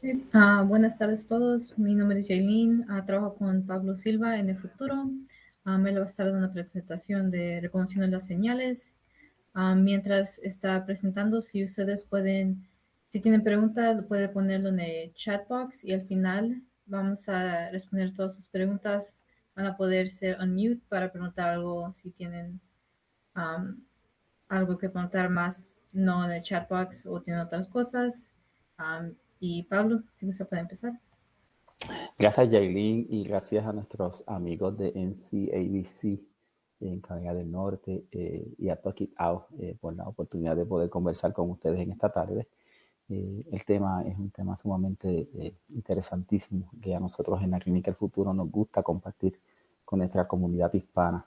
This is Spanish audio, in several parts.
Sí, buenas tardes a todos. Mi nombre es Jaylin. Trabajo con Pablo Silva en el futuro. Él va a estar dando una presentación de reconociendo las señales. Mientras está presentando, si ustedes pueden, si tienen preguntas, pueden ponerlo en el chat box y al final vamos a responder todas sus preguntas. Van a poder ser unmute para preguntar algo si tienen um, algo que preguntar más, no en el chat box o tienen otras cosas. Y Pablo, si usted puede empezar. Gracias, Yailin, y gracias a nuestros amigos de NCABC en Carolina del Norte y a Talk It Out por la oportunidad de poder conversar con ustedes en esta tarde. El tema es un tema sumamente interesantísimo que a nosotros en la Clínica del Futuro nos gusta compartir con nuestra comunidad hispana.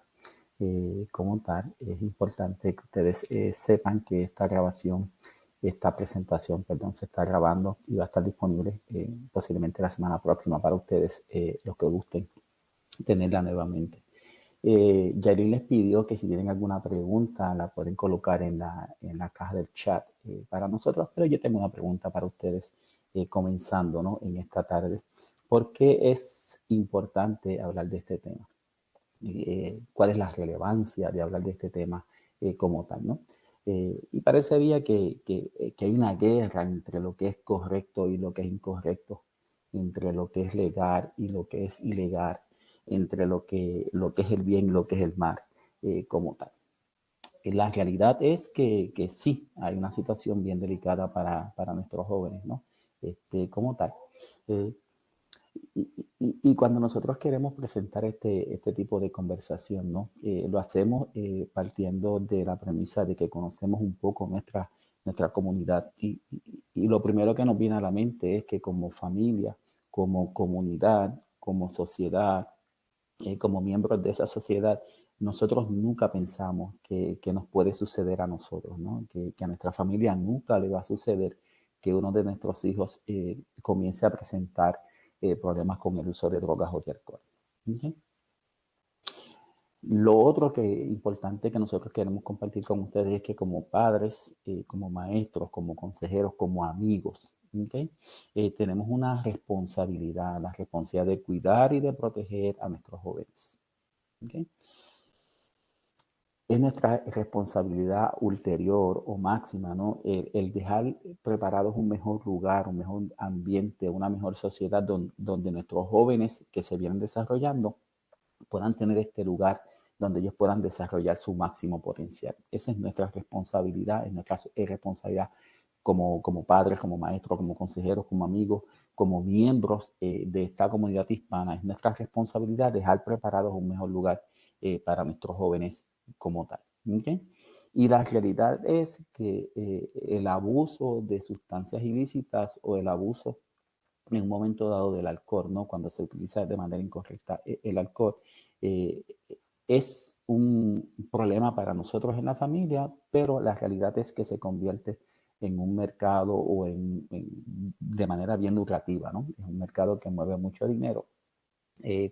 Como tal, es importante que ustedes sepan que esta presentación, perdón, se está grabando y va a estar disponible posiblemente la semana próxima para ustedes, los que gusten tenerla nuevamente. Yarin les pidió que si tienen alguna pregunta la pueden colocar en la caja del chat para nosotros, pero yo tengo una pregunta para ustedes comenzando, ¿no? En esta tarde. ¿Por qué es importante hablar de este tema? ¿Cuál es la relevancia de hablar de este tema como tal, ¿no? Y parecería que hay una guerra entre lo que es correcto y lo que es incorrecto, entre lo que es legal y lo que es ilegal, entre lo que es el bien y lo que es el mal como tal. La realidad es que sí, hay una situación bien delicada para nuestros jóvenes, ¿no? Como tal. Eh, y cuando nosotros queremos presentar este tipo de conversación, ¿no? Lo hacemos partiendo de la premisa de que conocemos un poco nuestra comunidad. Y lo primero que nos viene a la mente es que como familia, como comunidad, como sociedad, como miembros de esa sociedad, nosotros nunca pensamos que nos puede suceder a nosotros, ¿no? Que a nuestra familia nunca le va a suceder que uno de nuestros hijos comience a presentar problemas con el uso de drogas o de alcohol. ¿Okay? Lo otro que importante que nosotros queremos compartir con ustedes es que como padres, como maestros, como consejeros, como amigos, ¿okay? Tenemos una responsabilidad, la responsabilidad de cuidar y de proteger a nuestros jóvenes. ¿Okay? Es nuestra responsabilidad ulterior o máxima, ¿no? El dejar preparados un mejor lugar, un mejor ambiente, una mejor sociedad donde nuestros jóvenes que se vienen desarrollando puedan tener este lugar donde ellos puedan desarrollar su máximo potencial. Esa es nuestra responsabilidad, es nuestra responsabilidad como padres, como maestros, como consejeros, como amigos, como miembros de esta comunidad hispana. Es nuestra responsabilidad dejar preparados un mejor lugar para nuestros jóvenes como tal. ¿Okay? Y la realidad es que el abuso de sustancias ilícitas o el abuso en un momento dado del alcohol, ¿no? Cuando se utiliza de manera incorrecta el alcohol, eh, es un problema para nosotros en la familia, pero la realidad es que se convierte en un mercado o de manera bien lucrativa, ¿no? Es un mercado que mueve mucho dinero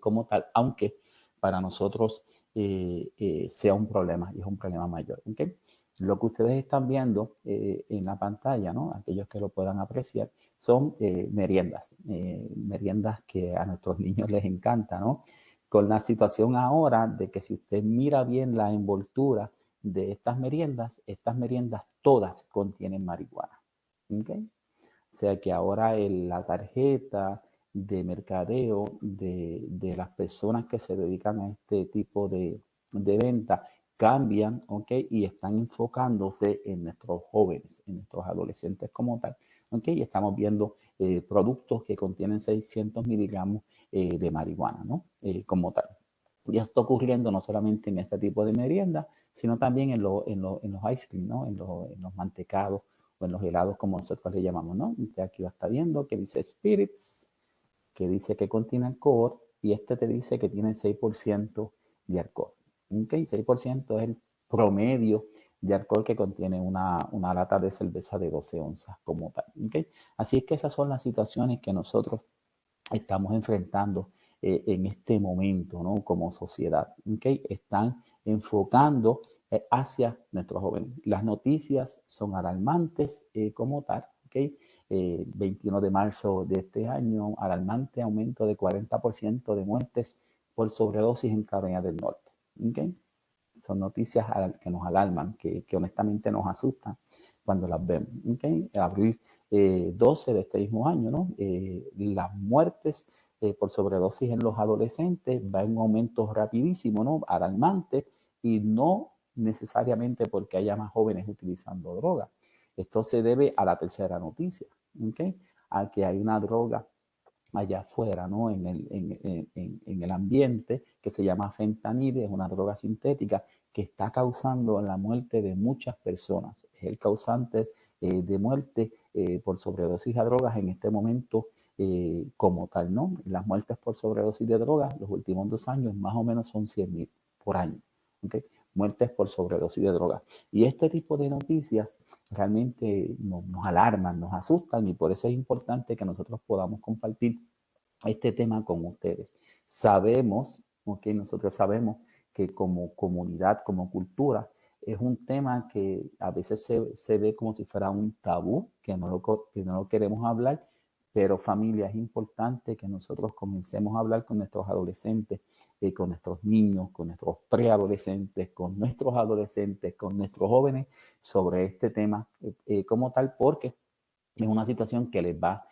como tal, aunque para nosotros sea un problema y es un problema mayor. ¿Okay? Lo que ustedes están viendo en la pantalla, ¿no? Aquellos que lo puedan apreciar, son meriendas que a nuestros niños les encanta, ¿no? Con la situación ahora de que si usted mira bien la envoltura de estas meriendas todas contienen marihuana. ¿Okay? O sea que ahora la tarjeta de mercadeo de las personas que se dedican a este tipo de venta cambian, ¿ok? Y están enfocándose en nuestros jóvenes, en nuestros adolescentes como tal, ¿ok? Y estamos viendo productos que contienen 600 miligramos de marihuana, ¿no? Como tal. Y esto está ocurriendo no solamente en este tipo de merienda, sino también en los ice cream, ¿no? En los mantecados o en los helados como nosotros le llamamos, ¿no? Usted aquí va a estar viendo que dice Spirits, que dice que contiene alcohol y este te dice que tiene 6% de alcohol. ¿Ok? 6% es el promedio de alcohol que contiene una lata de cerveza de 12 onzas como tal. ¿Ok? Así es que esas son las situaciones que nosotros estamos enfrentando en este momento, ¿no? Como sociedad, ¿okay? Están enfocando hacia nuestros jóvenes. Las noticias son alarmantes como tal, ¿okay? 21 de marzo de este año, alarmante aumento de 40% de muertes por sobredosis en Carolina del Norte. ¿Okay? Son noticias que nos alarman, que honestamente nos asustan cuando las vemos. ¿Okay? En abril 12 de este mismo año, ¿no? Las muertes por sobredosis en los adolescentes va en un aumento rapidísimo, ¿no? Alarmante, y no necesariamente porque haya más jóvenes utilizando droga. Esto se debe a la tercera noticia, ¿okay? A que hay una droga allá afuera, ¿no? En el ambiente, que se llama fentanil, es una droga sintética que está causando la muerte de muchas personas. Es el causante de muerte por sobredosis de drogas en este momento como tal, ¿no? Las muertes por sobredosis de drogas los últimos 2 años más o menos son 100,000 por año, ¿okay? Muertes por sobredosis de drogas. Y este tipo de noticias realmente nos alarman, nos asustan, y por eso es importante que nosotros podamos compartir este tema con ustedes. Sabemos, ¿okay? Nosotros sabemos que como comunidad, como cultura, es un tema que a veces se ve como si fuera un tabú, que no lo queremos hablar, pero familia, es importante que nosotros comencemos a hablar con nuestros adolescentes, con nuestros niños, con nuestros preadolescentes, con nuestros adolescentes, con nuestros jóvenes sobre este tema como tal, porque es una situación que les va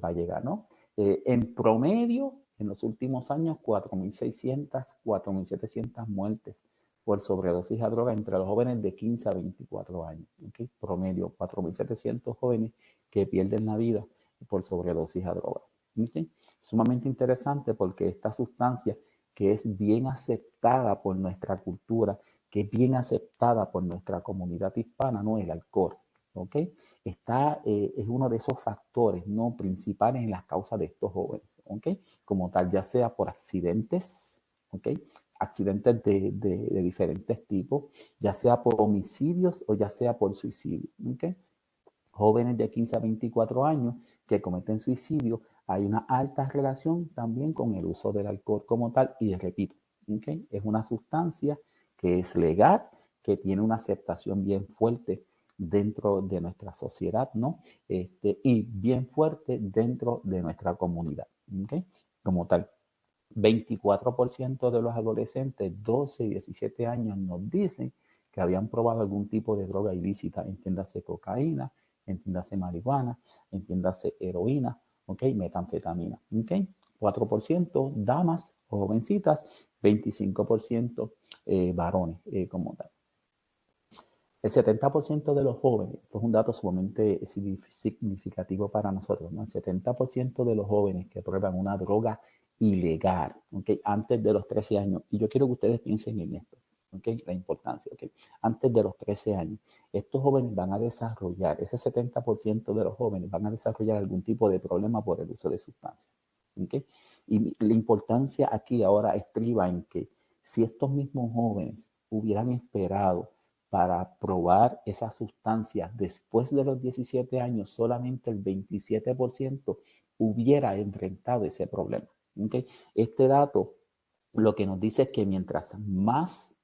a llegar, ¿no? En promedio, en los últimos años, 4.600, 4.700 muertes por sobredosis a droga entre los jóvenes de 15 a 24 años. ¿Okay? Promedio, 4.700 jóvenes que pierden la vida por sobredosis a droga. ¿Okay? Sumamente interesante porque esta sustancia, que es bien aceptada por nuestra cultura, que es bien aceptada por nuestra comunidad hispana, no el alcohol. ¿Okay? Es uno de esos factores no principales en las causas de estos jóvenes, ¿okay? Como tal, ya sea por accidentes, ¿okay? Accidentes de diferentes tipos, ya sea por homicidios o ya sea por suicidio, ¿okay? Jóvenes de 15 a 24 años que cometen suicidio, hay una alta relación también con el uso del alcohol como tal, y repito, ¿okay? Es una sustancia que es legal, que tiene una aceptación bien fuerte dentro de nuestra sociedad, ¿no? Y bien fuerte dentro de nuestra comunidad, ¿okay? Como tal, 24% de los adolescentes 12 y 17 años nos dicen que habían probado algún tipo de droga ilícita, entiéndase cocaína, entiéndase marihuana, entiéndase heroína, ¿okay? Metanfetamina, ¿okay? 4% damas o jovencitas, 25% varones como tal. El 70% de los jóvenes, esto es un dato sumamente significativo para nosotros, ¿no? El 70% de los jóvenes que prueban una droga ilegal, ¿okay? Antes de los 13 años, y yo quiero que ustedes piensen en esto, ¿okay? La importancia, ¿okay? Antes de los 13 años, estos jóvenes van a desarrollar, ese 70% de los jóvenes van a desarrollar algún tipo de problema por el uso de sustancias, ¿okay? Y la importancia aquí ahora estriba en que si estos mismos jóvenes hubieran esperado para probar esas sustancias después de los 17 años, solamente el 27% hubiera enfrentado ese problema. ¿Okay? Este dato lo que nos dice es que mientras más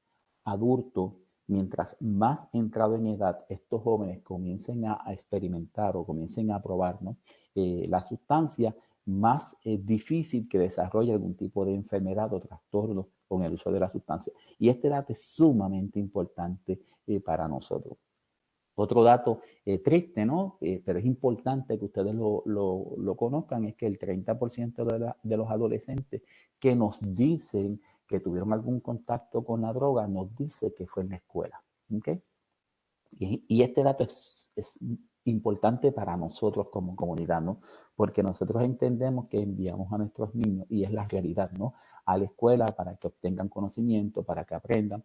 adultos, mientras más entrado en edad estos jóvenes comiencen a experimentar o comiencen a probar, ¿no? La sustancia, más difícil que desarrolle algún tipo de enfermedad o trastorno con el uso de la sustancia. Y este dato es sumamente importante para nosotros. Otro dato triste, ¿no? Pero es importante que ustedes lo conozcan, es que el 30% de los adolescentes que nos dicen que tuvieron algún contacto con la droga, nos dice que fue en la escuela. ¿Okay? Y este dato es importante para nosotros como comunidad, ¿no? Porque nosotros entendemos que enviamos a nuestros niños, y es la realidad, ¿no? A la escuela para que obtengan conocimiento, para que aprendan,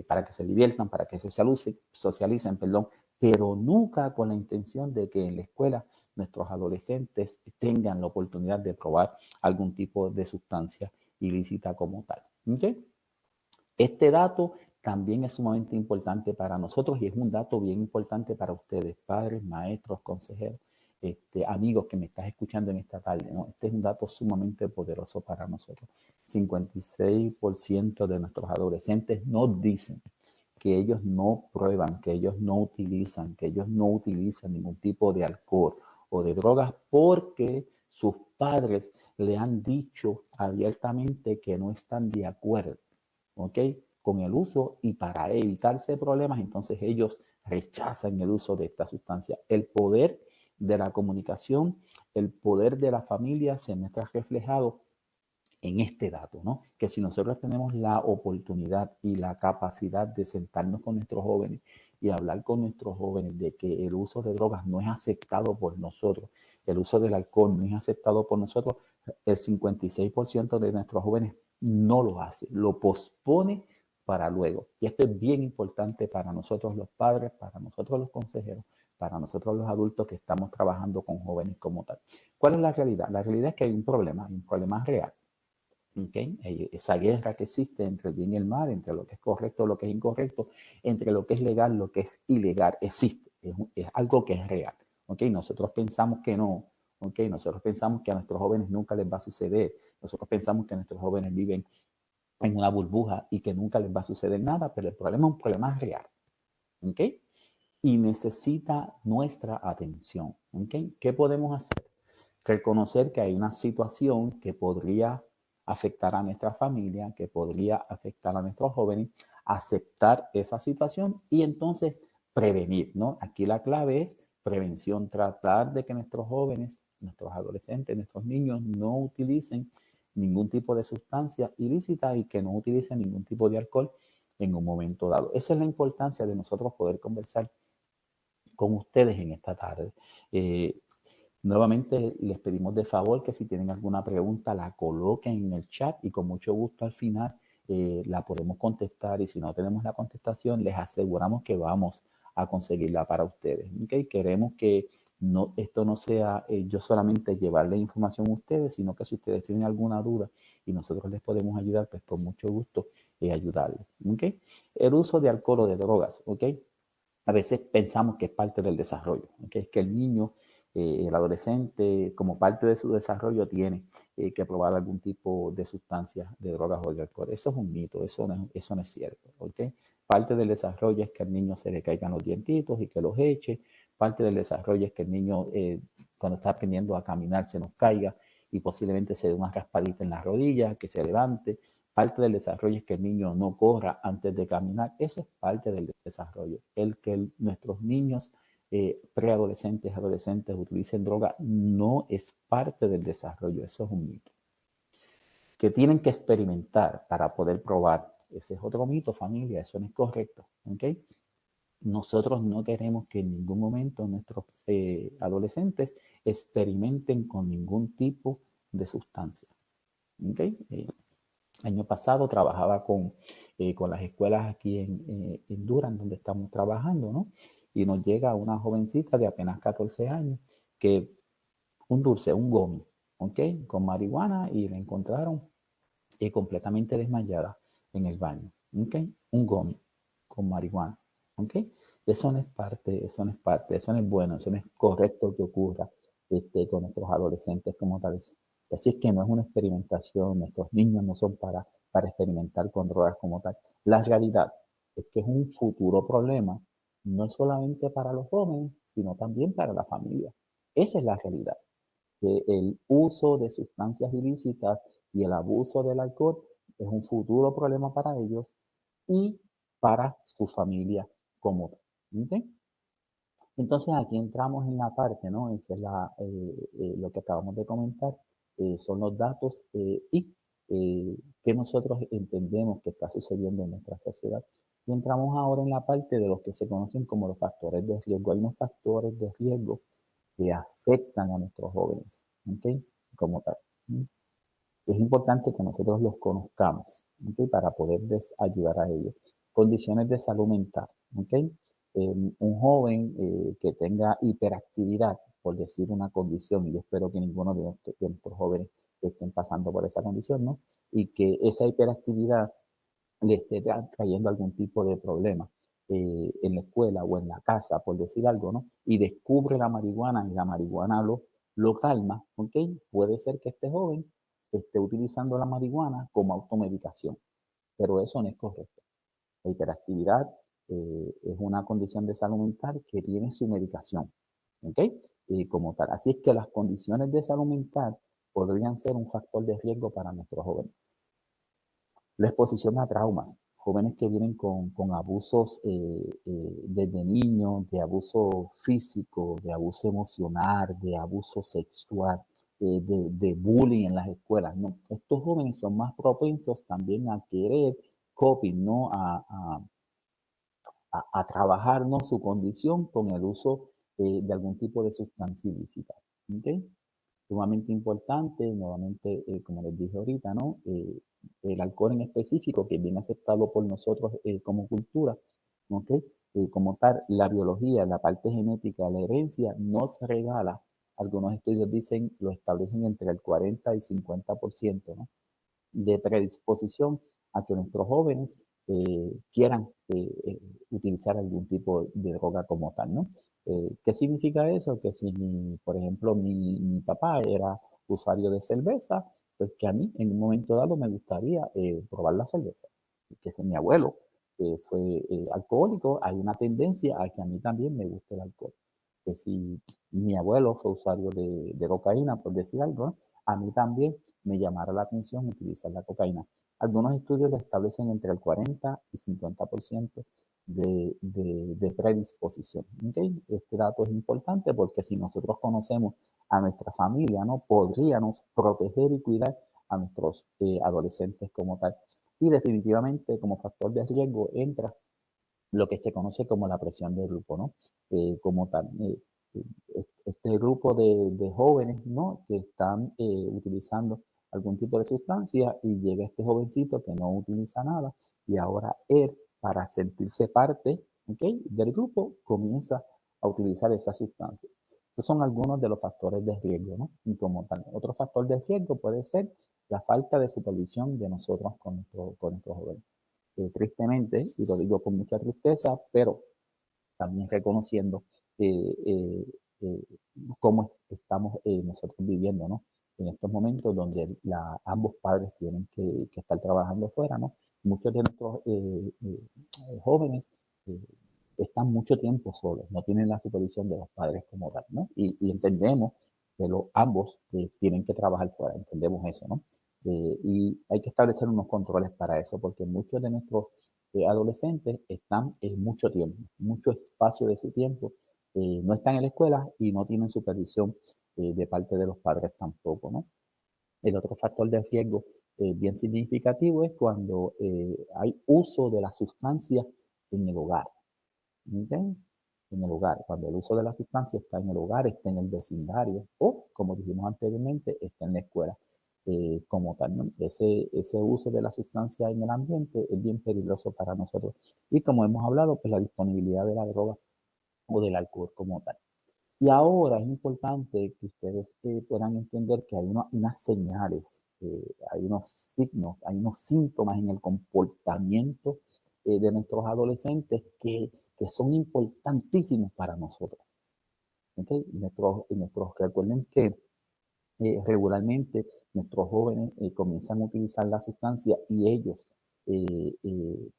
para que se diviertan, para que socialicen, perdón, pero nunca con la intención de que en la escuela nuestros adolescentes tengan la oportunidad de probar algún tipo de sustancia ilícita como tal. ¿Okay? Este dato también es sumamente importante para nosotros, y es un dato bien importante para ustedes, padres, maestros, consejeros, amigos que me estás escuchando en esta tarde, ¿no? Este es un dato sumamente poderoso para nosotros. 56% de nuestros adolescentes nos dicen que ellos no prueban, que ellos no utilizan ningún tipo de alcohol o de drogas porque sus padres le han dicho abiertamente que no están de acuerdo, ¿ok?, con el uso, y para evitarse problemas, entonces ellos rechazan el uso de esta sustancia. El poder de la comunicación, el poder de la familia se muestra reflejado en este dato, ¿no? Que si nosotros tenemos la oportunidad y la capacidad de sentarnos con nuestros jóvenes y hablar con nuestros jóvenes de que el uso de drogas no es aceptado por nosotros, el uso del alcohol no es aceptado por nosotros, el 56% de nuestros jóvenes no lo hace, lo pospone para luego. Y esto es bien importante para nosotros los padres, para nosotros los consejeros, para nosotros los adultos que estamos trabajando con jóvenes como tal. ¿Cuál es la realidad? La realidad es que hay un problema real. ¿Okay? Esa guerra que existe entre el bien y el mal, entre lo que es correcto, lo que es incorrecto, entre lo que es legal, lo que es ilegal, existe. Es algo que es real. ¿Okay? Nosotros pensamos que no. ¿Okay? Nosotros pensamos que a nuestros jóvenes nunca les va a suceder. Nosotros pensamos que nuestros jóvenes viven en una burbuja y que nunca les va a suceder nada, pero el problema es un problema real. ¿Okay? Y necesita nuestra atención. ¿Okay? ¿Qué podemos hacer? Reconocer que hay una situación que podría afectar a nuestra familia, que podría afectar a nuestros jóvenes, aceptar esa situación y entonces prevenir, ¿no? Aquí la clave es prevención, tratar de que nuestros jóvenes, nuestros adolescentes, nuestros niños no utilicen ningún tipo de sustancia ilícita y que no utilicen ningún tipo de alcohol en un momento dado. Esa es la importancia de nosotros poder conversar con ustedes en esta tarde. Nuevamente les pedimos de favor que si tienen alguna pregunta la coloquen en el chat y con mucho gusto al final la podemos contestar, y si no tenemos la contestación les aseguramos que vamos a conseguirla para ustedes. ¿Okay? Queremos que esto no sea yo solamente llevarle información a ustedes, sino que si ustedes tienen alguna duda y nosotros les podemos ayudar, pues con mucho gusto ayudarles. ¿Okay? El uso de alcohol o de drogas, ¿okay?, a veces pensamos que es parte del desarrollo, ¿okay? Es que el niño, el adolescente, como parte de su desarrollo, tiene que probar algún tipo de sustancia, de drogas o de alcohol. Eso es un mito, eso no es cierto, ¿okay? Parte del desarrollo es que al niño se le caigan los dientitos y que los eche. Parte del desarrollo es que el niño, cuando está aprendiendo a caminar, se nos caiga y posiblemente se dé una raspadita en la rodilla, que se levante. Parte del desarrollo es que el niño no corra antes de caminar. Eso es parte del desarrollo. El que nuestros niños preadolescentes, adolescentes utilicen droga no es parte del desarrollo. Eso es un mito. Que tienen que experimentar para poder probar. Ese es otro mito, familia. Eso no es correcto. ¿Okay? Nosotros no queremos que en ningún momento nuestros adolescentes experimenten con ningún tipo de sustancia. ¿Okay? Año pasado trabajaba con las escuelas aquí en Durham, donde estamos trabajando, ¿no? Y nos llega una jovencita de apenas 14 años que un dulce, un gomi, ¿ok? Con marihuana, y la encontraron completamente desmayada en el baño, ¿ok? Un gomi con marihuana, ¿ok? Eso no es parte, eso no es parte, eso no es bueno, eso no es correcto que ocurra con nuestros adolescentes como tal. Así es que no es una experimentación, nuestros niños no son para experimentar con drogas como tal. La realidad es que es un futuro problema, no solamente para los jóvenes, sino también para la familia. Esa es la realidad, que el uso de sustancias ilícitas y el abuso del alcohol es un futuro problema para ellos y para su familia como tal. ¿Okay? Entonces aquí entramos en la parte, ¿no? Esa es lo que acabamos de comentar, son los datos y que nosotros entendemos que está sucediendo en nuestra sociedad. Y entramos ahora en la parte de los que se conocen como los factores de riesgo. Hay unos factores de riesgo que afectan a nuestros jóvenes, ¿ok? Como tal. Es importante que nosotros los conozcamos, ¿ok? Para poder ayudar a ellos. Condiciones de salud mental, ¿ok? Un joven que tenga hiperactividad, por decir una condición, y yo espero que ninguno de nuestros jóvenes estén pasando por esa condición, ¿no? Y que esa hiperactividad le esté trayendo algún tipo de problema en la escuela o en la casa, por decir algo, ¿no? Y descubre la marihuana y la marihuana lo calma, ¿ok? Puede ser que este joven esté utilizando la marihuana como automedicación, pero eso no es correcto. La hiperactividad es una condición de salud mental que tiene su medicación, ¿ok? como tal. Así es que las condiciones de salud mental podrían ser un factor de riesgo para nuestros jóvenes. La exposición a traumas, jóvenes que vienen con abusos desde niños, de abuso físico, de abuso emocional, de abuso sexual, de bullying en las escuelas, ¿no? Estos jóvenes son más propensos también a querer coping, ¿no? A trabajar, ¿no? Su condición con el uso de algún tipo de sustancia ilícita. ¿Okay? Sumamente importante, nuevamente, como les dije ahorita, ¿no? El alcohol en específico, que es bien aceptado por nosotros como cultura, ¿ok? Como tal, la biología, la parte genética, la herencia, no se regala. Algunos estudios dicen, lo establecen entre el 40 y 50%, ¿no? De predisposición a que nuestros jóvenes quieran utilizar algún tipo de droga como tal, ¿no? ¿Qué significa eso? Que si, por ejemplo, mi papá era usuario de cerveza, pues que a mí en un momento dado me gustaría probar la cerveza. Que si mi abuelo fue alcohólico, hay una tendencia a que a mí también me guste el alcohol. Que si mi abuelo fue usuario de cocaína, por decir algo, ¿no? A mí también me llamara la atención utilizar la cocaína. Algunos estudios lo establecen entre el 40 y 50% de predisposición. ¿Okay? Este dato es importante porque si nosotros conocemos a nuestra familia, ¿no? Podríamos proteger y cuidar a nuestros adolescentes como tal. Y definitivamente como factor de riesgo entra lo que se conoce como la presión de grupo, ¿no? Como tal. Este grupo de jóvenes, ¿no? Que están utilizando algún tipo de sustancia y llega este jovencito que no utiliza nada y ahora él, para sentirse parte, ¿okay? Del grupo, comienza a utilizar esa sustancia. Estos son algunos de los factores de riesgo, ¿no? Y como tal, otro factor de riesgo puede ser la falta de supervisión de nosotros con nuestros jóvenes. Tristemente, y lo digo con mucha tristeza, pero también reconociendo eh, eh, cómo estamos nosotros viviendo, ¿no? En estos momentos donde ambos padres tienen que estar trabajando fuera, ¿no? Muchos de nuestros jóvenes eh, están mucho tiempo solos, no tienen la supervisión de los padres como tal, ¿no? Y entendemos que ambos tienen que trabajar fuera, entendemos eso, ¿no? Y hay que establecer unos controles para eso, porque muchos de nuestros adolescentes están en mucho tiempo, mucho espacio de su tiempo, no están en la escuela y no tienen supervisión de parte de los padres tampoco, ¿no? El otro factor de riesgo bien significativo es cuando hay uso de la sustancia en el hogar. ¿Okay? En el hogar, cuando el uso de la sustancia está en el hogar, está en el vecindario o, como dijimos anteriormente, está en la escuela como tal, ¿no? Ese uso de la sustancia en el ambiente es bien peligroso para nosotros. Y como hemos hablado, pues la disponibilidad de la droga o del alcohol como tal. Y ahora es importante que ustedes puedan entender que hay unas señales, hay unos signos, hay unos síntomas en el comportamiento de nuestros adolescentes que son importantísimos para nosotros. ¿Okay? Recuerden que regularmente nuestros jóvenes comienzan a utilizar la sustancia y ellos eh, eh,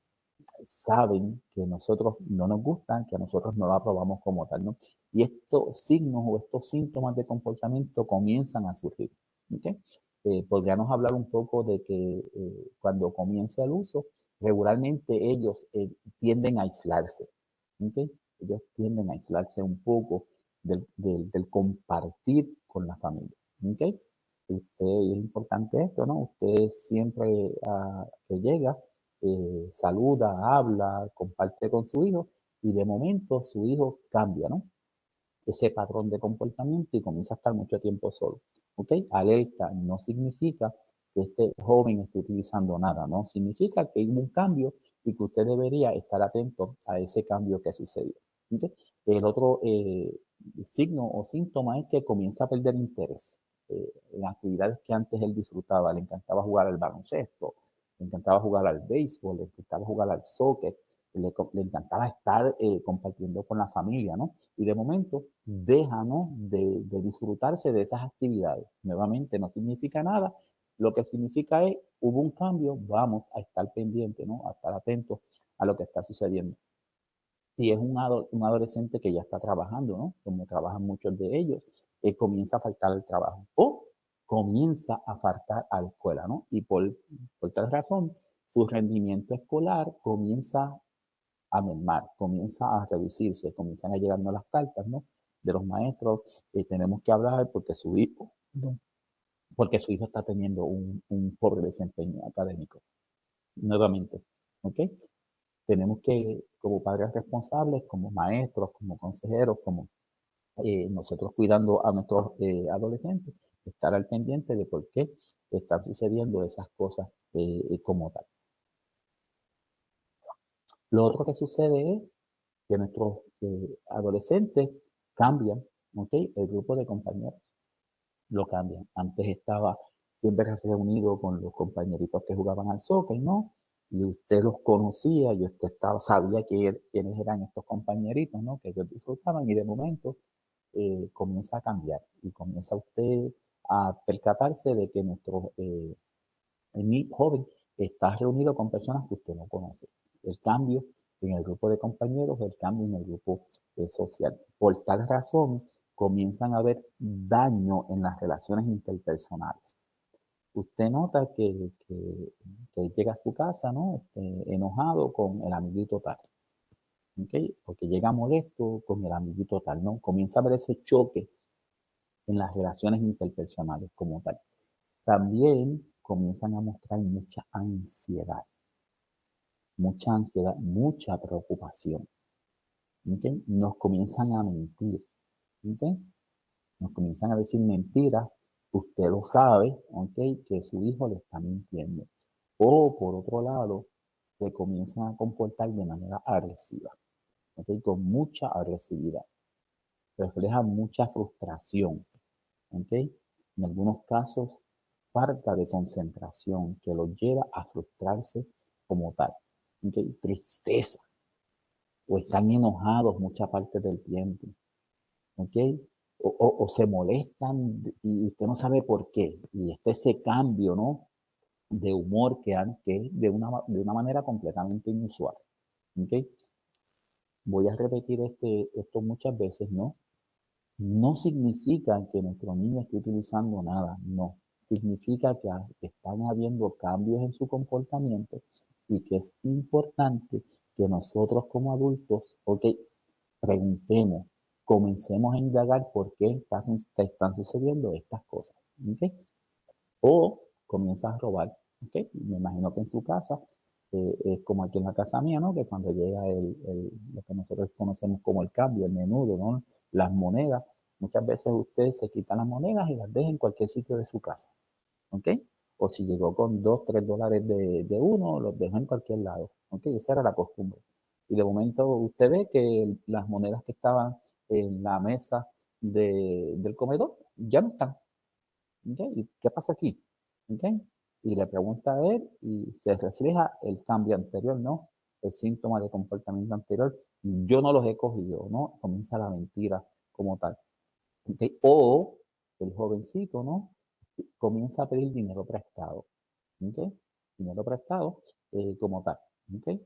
saben que nosotros no nos gustan, que a nosotros no la aprobamos como tal, ¿no? Y estos signos o estos síntomas de comportamiento comienzan a surgir, ¿ok? Podríamos hablar un poco de que cuando comienza el uso, regularmente ellos tienden a aislarse, ¿ok? Ellos tienden a aislarse un poco del compartir con la familia, ¿ok? Es importante esto, ¿no? Usted siempre que llega, saluda, habla, comparte con su hijo y de momento su hijo cambia, ¿no? Ese patrón de comportamiento y comienza a estar mucho tiempo solo. ¿Ok? Alerta no significa que este joven esté utilizando nada, ¿no? Significa que hay un cambio y que usted debería estar atento a ese cambio que sucedió. ¿Ok? El otro signo o síntoma es que comienza a perder interés en actividades que antes él disfrutaba. Le encantaba jugar al baloncesto, le encantaba jugar al béisbol, le encantaba jugar al soccer, le encantaba estar compartiendo con la familia, ¿no? Y de momento deja, ¿no? de disfrutarse de esas actividades. Nuevamente, no significa nada. Lo que significa es, hubo un cambio, vamos a estar pendientes, ¿no? A estar atentos a lo que está sucediendo. Si es un adolescente que ya está trabajando, ¿no? Como trabajan muchos de ellos, comienza a faltar al trabajo o comienza a faltar a la escuela, ¿no? Y por tal razón, su rendimiento escolar comienza a mermar, comienza a reducirse, comienzan a llegarnos las cartas, ¿no? De los maestros, tenemos que hablar porque su hijo, ¿no? Porque su hijo está teniendo un pobre desempeño académico. Nuevamente, ¿ok? Tenemos que, como padres responsables, como maestros, como consejeros, como nosotros cuidando a nuestros adolescentes, estar al pendiente de por qué están sucediendo esas cosas como tal. Lo otro que sucede es que nuestros adolescentes cambian, ¿ok? El grupo de compañeros lo cambian. Antes estaba siempre reunido con los compañeritos que jugaban al soccer, ¿no? Y usted los conocía y usted sabía quiénes eran estos compañeritos, ¿no? Que ellos disfrutaban y de momento comienza a cambiar y comienza usted a percatarse de que nuestro joven está reunido con personas que usted no conoce. El cambio en el grupo de compañeros, el cambio en el grupo social. Por tal razón, comienzan a haber daño en las relaciones interpersonales. Usted nota que llega a su casa, ¿no? Enojado con el amiguito tal, ¿okay? Porque llega molesto con el amiguito tal, ¿no? Comienza a haber ese choque en las relaciones interpersonales como tal. También comienzan a mostrar mucha ansiedad, mucha preocupación. ¿Okay? Nos comienzan a mentir, ¿okay? Nos comienzan a decir mentiras. Usted lo sabe, ¿okay? Que su hijo le está mintiendo. O por otro lado, se comienzan a comportar de manera agresiva, ¿okay? Con mucha agresividad. Refleja mucha frustración, ¿okay? En algunos casos, falta de concentración que los lleva a frustrarse como tal, ¿okay? Tristeza, o están enojados mucha parte del tiempo, ¿ok? O se molestan y usted no sabe por qué. Y está ese cambio, ¿no? De humor que es de una manera completamente inusual, ¿ok? Voy a repetir esto muchas veces, ¿no? No significa que nuestro niño esté utilizando nada, no. Significa que están habiendo cambios en su comportamiento y que es importante que nosotros como adultos, ok, preguntemos, comencemos a indagar por qué están sucediendo estas cosas, ok. O comienzas a robar, ok. Me imagino que en tu casa es como aquí en la casa mía, ¿no? Que cuando llega lo que nosotros conocemos como el cambio, el menudo, ¿no? Las monedas, muchas veces usted se quita las monedas y las deja en cualquier sitio de su casa, ¿ok? O si llegó con $2, $3 de uno, los deja en cualquier lado, ¿ok? Esa era la costumbre. Y de momento usted ve que las monedas que estaban en la mesa del comedor ya no están, ¿ok? ¿Y qué pasa aquí? ¿Ok? Y le pregunta a él y se refleja el cambio anterior, ¿no? El síntoma de comportamiento anterior. Yo no los he cogido, ¿no? Comienza la mentira como tal. ¿Ok? O el jovencito, ¿no? Comienza a pedir dinero prestado. ¿Ok? Dinero prestado como tal. ¿Ok?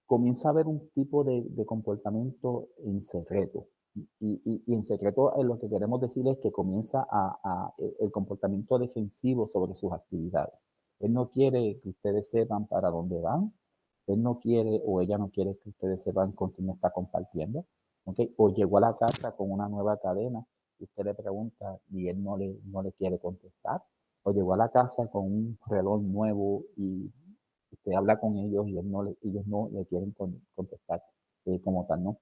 Comienza a haber un tipo de comportamiento en secreto. Y en secreto lo que queremos decir es que comienza el comportamiento defensivo sobre sus actividades. Él no quiere que ustedes sepan para dónde van. Él no quiere o ella no quiere que ustedes sepan con quién está compartiendo. ¿Okay? O llegó a la casa con una nueva cadena y usted le pregunta y él no le quiere contestar. O llegó a la casa con un reloj nuevo y usted habla con ellos y ellos no le quieren contestar como tal, ¿no?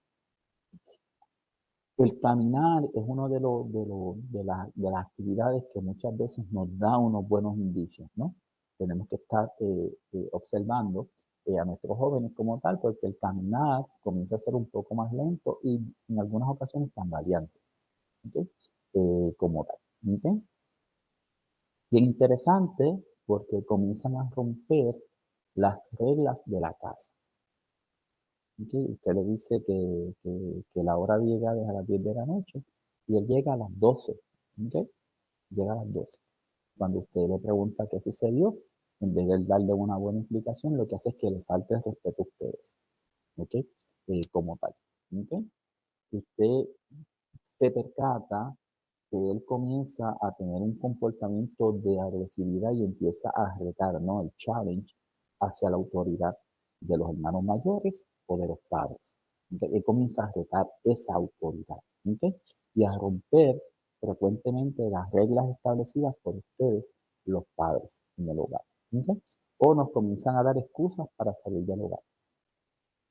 El caminar es uno de las actividades que muchas veces nos da unos buenos indicios, ¿no? Tenemos que estar observando a nuestros jóvenes como tal, porque el caminar comienza a ser un poco más lento y en algunas ocasiones tambaleante, ¿ok? Como tal, ¿ok? Bien interesante porque comienzan a romper las reglas de la casa. ¿Okay? Usted le dice que la hora de llegar es a las 10 de la noche y él llega a las 12. ¿Okay? Llega a las 12. Cuando usted le pregunta qué sucedió, en vez de darle una buena explicación, lo que hace es que le falte el respeto a ustedes. ¿Okay? como tal. ¿Okay? Usted se percata que él comienza a tener un comportamiento de agresividad y empieza a retar, ¿no? El challenge hacia la autoridad de los hermanos mayores o de los padres. Él comienza a retar esa autoridad, ¿okay? Y a romper frecuentemente las reglas establecidas por ustedes, los padres, en el hogar. ¿Okay? O nos comienzan a dar excusas para salir del hogar.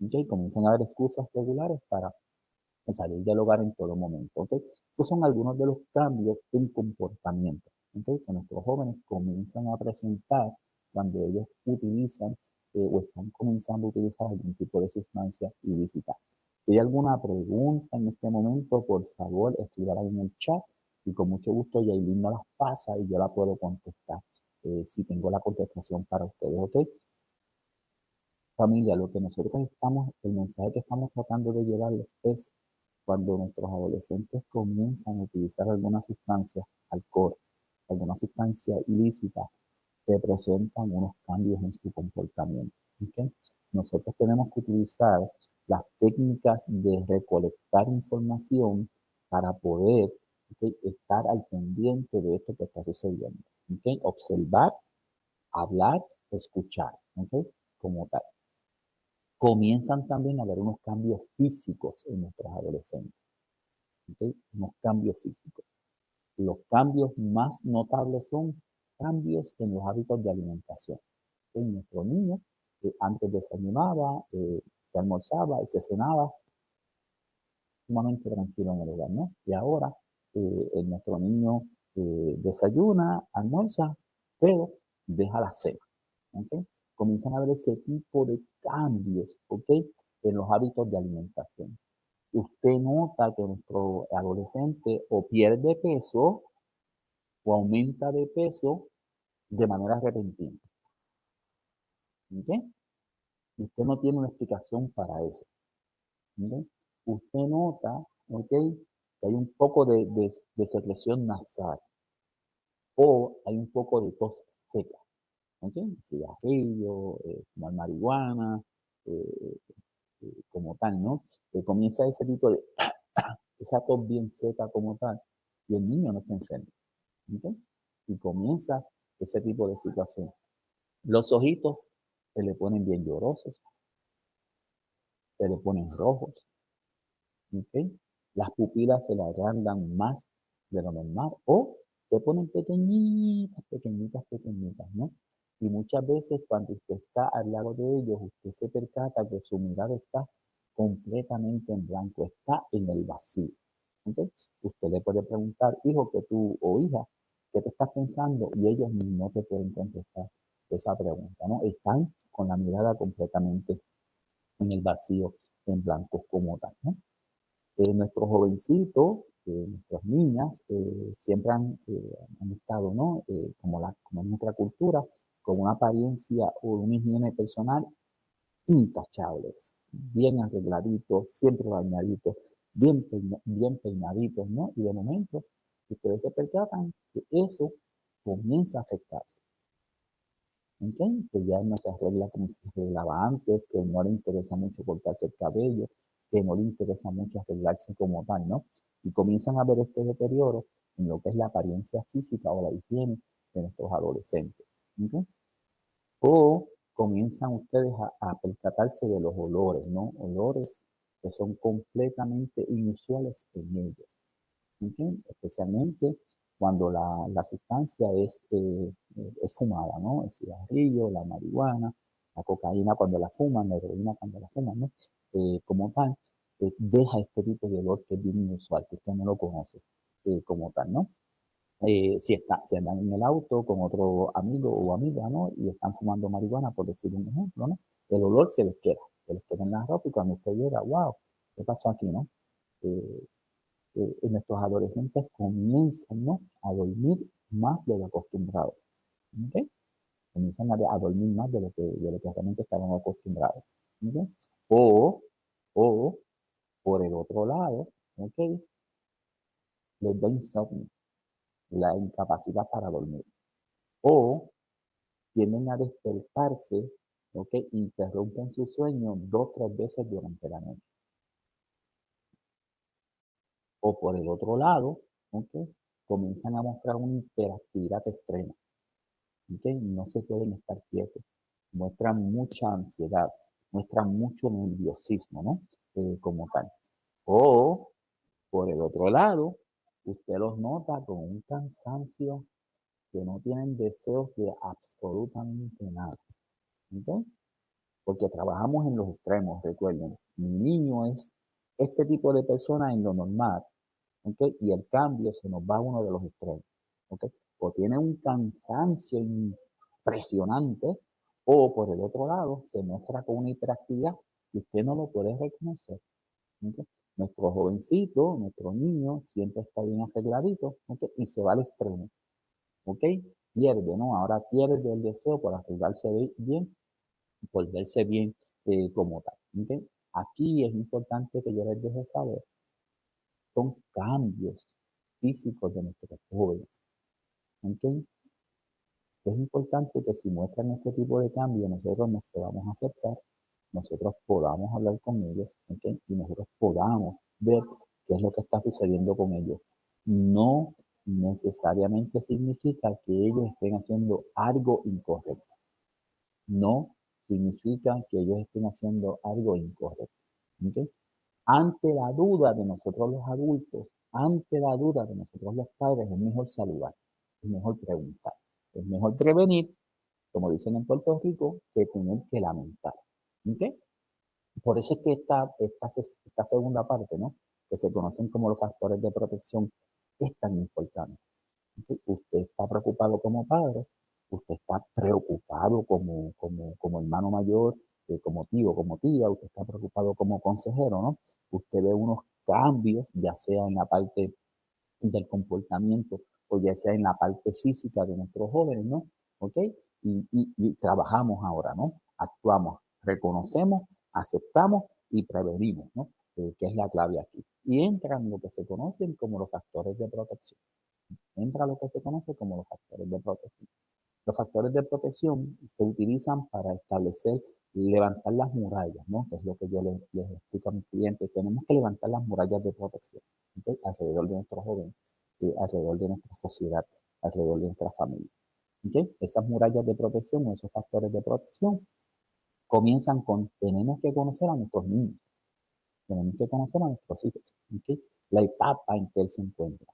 ¿Okay? Comienzan a dar excusas regulares para salir del hogar en todo momento. ¿Okay? Estos son algunos de los cambios en comportamiento, ¿okay? Que nuestros jóvenes comienzan a presentar cuando ellos utilizan o están comenzando a utilizar algún tipo de sustancia ilícita. Si hay alguna pregunta en este momento, por favor, escríbala en el chat y con mucho gusto Yailin me las pasa y yo la puedo contestar si tengo la contestación para ustedes. ¿Ok? Familia, lo que nosotros estamos, el mensaje que estamos tratando de llevarles es cuando nuestros adolescentes comienzan a utilizar alguna sustancia, alcohol, alguna sustancia ilícita, representan unos cambios en su comportamiento. ¿Okay? Nosotros tenemos que utilizar las técnicas de recolectar información para poder, ¿okay?, estar al pendiente de esto que está sucediendo. ¿Okay? Observar, hablar, escuchar, ¿okay?, como tal. Comienzan también a haber unos cambios físicos en nuestros adolescentes. ¿Okay? Unos cambios físicos. Los cambios más notables son cambios en los hábitos de alimentación. En nuestro niño, antes desayunaba, se almorzaba y se cenaba sumamente tranquilo en el hogar, ¿no? Y ahora nuestro niño desayuna, almuerza, pero deja la cena. ¿Okay? Comienzan a haber ese tipo de cambios, ¿ok?, en los hábitos de alimentación. Usted nota que nuestro adolescente o pierde peso o aumenta de peso de manera repentina. ¿Okay? Usted no tiene una explicación para eso. ¿Okay? Usted nota, ¿okay?, que hay un poco de secreción nasal o hay un poco de tos seca. ¿Okay? Cigarrillo, fumar marihuana, eh, como tal, ¿no? Comienza ese tipo de, esa tos bien seca como tal, y el niño no está enfermo. ¿Okay? Y comienza ese tipo de situación. Los ojitos se le ponen bien llorosos, se le ponen rojos, ¿okay? Las pupilas se le agrandan más de lo normal o se ponen pequeñitas, pequeñitas, pequeñitas, ¿no? Y muchas veces cuando usted está al lado de ellos, usted se percata que su mirada está completamente en blanco, está en el vacío. Entonces, usted le puede preguntar, hijo, que tú, o hija, ¿qué te estás pensando? Y ellos no te pueden contestar esa pregunta, ¿no? Están con la mirada completamente en el vacío, en blanco como tal, ¿no? Nuestros jovencitos, nuestras niñas, siempre han estado, ¿no? Como en nuestra cultura, con una apariencia o una higiene personal intachables, bien arregladitos, siempre bañaditos, bien peinaditos, ¿no? Y de momento, ustedes se percatan que eso comienza a afectarse. ¿Okay? Que ya no se arregla como se arreglaba antes, que no le interesa mucho cortarse el cabello, que no le interesa mucho arreglarse como tal, ¿no? Y comienzan a ver este deterioro en lo que es la apariencia física o la higiene de nuestros adolescentes. ¿Okay? O comienzan ustedes a percatarse de los olores, ¿no? Olores que son completamente inusuales en ellos. ¿Okay? Especialmente cuando la sustancia es fumada, ¿no? El cigarrillo, la marihuana, la cocaína cuando la fuman, la heroína cuando la fuman, ¿no? Como tal, deja este tipo de olor que es bien inusual, que usted no lo conoce como tal, ¿no? Si andan en el auto con otro amigo o amiga, ¿no? Y están fumando marihuana, por decir un ejemplo, ¿no? El olor se les queda en la ropa y cuando usted llega, wow, ¿qué pasó aquí, no? Eh, Nuestros adolescentes comienzan, ¿no?, a dormir más de lo acostumbrado. ¿Okay? Comienzan a dormir más de lo que realmente estaban acostumbrados. ¿Okay? O, por el otro lado, ¿okay?, les da insomnio, la incapacidad para dormir. O tienden a despertarse ¿ok? Interrumpen su sueño 2 o 3 veces durante la noche. O por el otro lado, ¿ok? Comienzan a mostrar una hiperactividad extrema, ¿ok? No se pueden estar quietos, muestran mucha ansiedad, muestran mucho nerviosismo, ¿no? Como tal. O por el otro lado, usted los nota con un cansancio que no tienen deseos de absolutamente nada, ¿ok? Porque trabajamos en los extremos, recuerden. Mi niño es este tipo de persona en lo normal, ¿ok? Y el cambio se nos va a uno de los extremos, ¿ok? O tiene un cansancio impresionante, o por el otro lado se muestra con una hiperactividad y usted no lo puede reconocer, ¿ok? Nuestro jovencito, nuestro niño, siempre está bien arregladito, ¿ok? Y se va al extremo, ¿ok? Pierde, ¿no? Ahora pierde el deseo por arreglarse bien, por verse bien como tal, ¿ok? Aquí es importante que yo les deje saber, son cambios físicos de nuestros jóvenes, ¿ok? Es importante que si muestran este tipo de cambio, nosotros nos podamos acercar, nosotros podamos hablar con ellos, ¿ok? Y nosotros podamos ver qué es lo que está sucediendo con ellos. No necesariamente significa que ellos estén haciendo algo incorrecto. No significa que ellos estén haciendo algo incorrecto, ¿ok? Ante la duda de nosotros los adultos, ante la duda de nosotros los padres, es mejor saludar, es mejor preguntar, es mejor prevenir, como dicen en Puerto Rico, que tener que lamentar. ¿Ok? Por eso es que esta segunda parte, ¿no? Que se conocen como los factores de protección, es tan importante. ¿Ok? Usted está preocupado como padre, usted está preocupado como hermano mayor, como tío, como tía, usted está preocupado como consejero, ¿no? Usted ve unos cambios, ya sea en la parte del comportamiento o ya sea en la parte física de nuestros jóvenes, ¿no? ¿Ok? Y trabajamos ahora, ¿no? Actuamos, reconocemos, aceptamos y prevenimos, ¿no? Que es la clave aquí. Y entran lo que se conocen como los factores de protección. Entra lo que se conoce como los factores de protección. Los factores de protección se utilizan para establecer, levantar las murallas, ¿no? Que es lo que yo les explico a mis clientes. Tenemos que levantar las murallas de protección, ¿okay? Alrededor de nuestros jóvenes, alrededor de nuestra sociedad, alrededor de nuestra familia. ¿Okay? Esas murallas de protección o esos factores de protección comienzan con, tenemos que conocer a nuestros niños, tenemos que conocer a nuestros hijos, ¿okay? La etapa en que él se encuentra.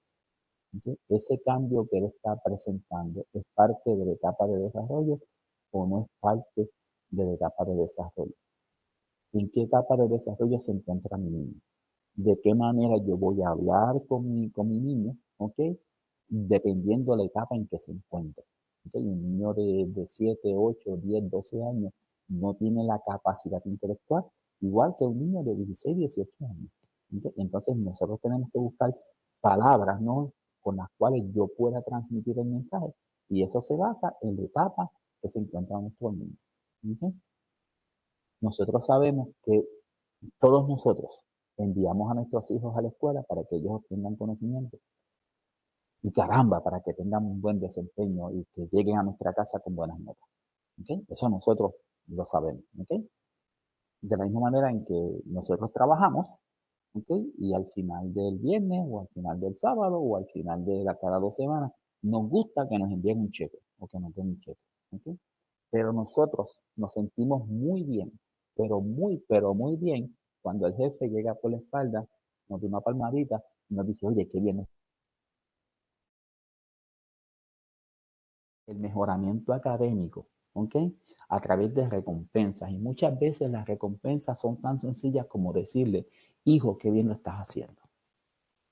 ¿Okay? Ese cambio que él está presentando es parte de la etapa de desarrollo o no es parte de la etapa de desarrollo. ¿En qué etapa de desarrollo se encuentra mi niño? ¿De qué manera yo voy a hablar con mi niño? ¿Ok? Dependiendo de la etapa en que se encuentre. ¿Okay? Un niño de 7, 8, 10, 12 años no tiene la capacidad intelectual igual que un niño de 16, 18 años. ¿Okay? Entonces nosotros tenemos que buscar palabras, ¿no? Con las cuales yo pueda transmitir el mensaje. Y eso se basa en la etapa que se encuentra nuestro niño. ¿Okay? Nosotros sabemos que todos nosotros enviamos a nuestros hijos a la escuela para que ellos obtengan conocimiento. Y caramba, para que tengan un buen desempeño y que lleguen a nuestra casa con buenas notas. ¿Okay? Eso nosotros lo sabemos. ¿Okay? De la misma manera en que nosotros trabajamos, ¿okay? Y al final del viernes o al final del sábado o al final de cada 2 semanas, nos gusta que nos envíen un cheque o que nos den un cheque. ¿Okay? Pero nosotros nos sentimos muy bien, pero muy bien cuando el jefe llega por la espalda, nos da una palmadita y nos dice, oye, qué bien. El mejoramiento académico, ¿ok? A través de recompensas. Y muchas veces las recompensas son tan sencillas como decirle, hijo, qué bien lo estás haciendo.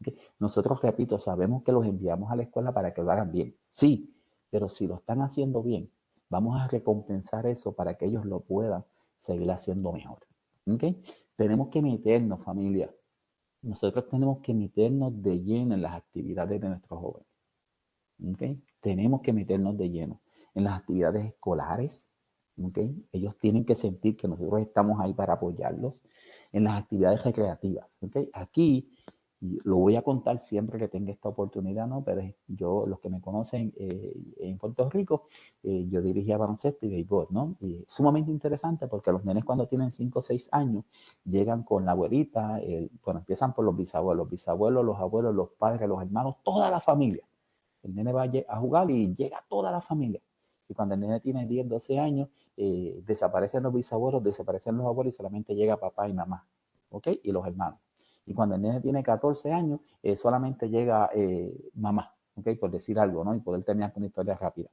¿Okay? Nosotros, repito, sabemos que los enviamos a la escuela para que lo hagan bien. Sí, pero si lo están haciendo bien, vamos a recompensar eso para que ellos lo puedan seguir haciendo mejor. ¿Ok? Tenemos que meternos, familia. Nosotros tenemos que meternos de lleno en las actividades de nuestros jóvenes. ¿Okay? Tenemos que meternos de lleno en las actividades escolares. ¿Okay? Ellos tienen que sentir que nosotros estamos ahí para apoyarlos en las actividades recreativas. ¿Okay? Aquí Y lo voy a contar siempre que tenga esta oportunidad, ¿no? Pero yo, los que me conocen en Puerto Rico, yo dirigía baloncesto y béisbol, ¿no? Y es sumamente interesante porque los nenes cuando tienen 5 o 6 años llegan con la abuelita, bueno, empiezan por los bisabuelos, los abuelos, los padres, los hermanos, toda la familia. El nene va a jugar y llega toda la familia. Y cuando el nene tiene 10, 12 años, desaparecen los bisabuelos, desaparecen los abuelos y solamente llega papá y mamá, ¿ok? Y los hermanos. Y cuando el nene tiene 14 años, solamente llega mamá, ¿ok? Por decir algo, ¿no? Y poder terminar con una historia rápida.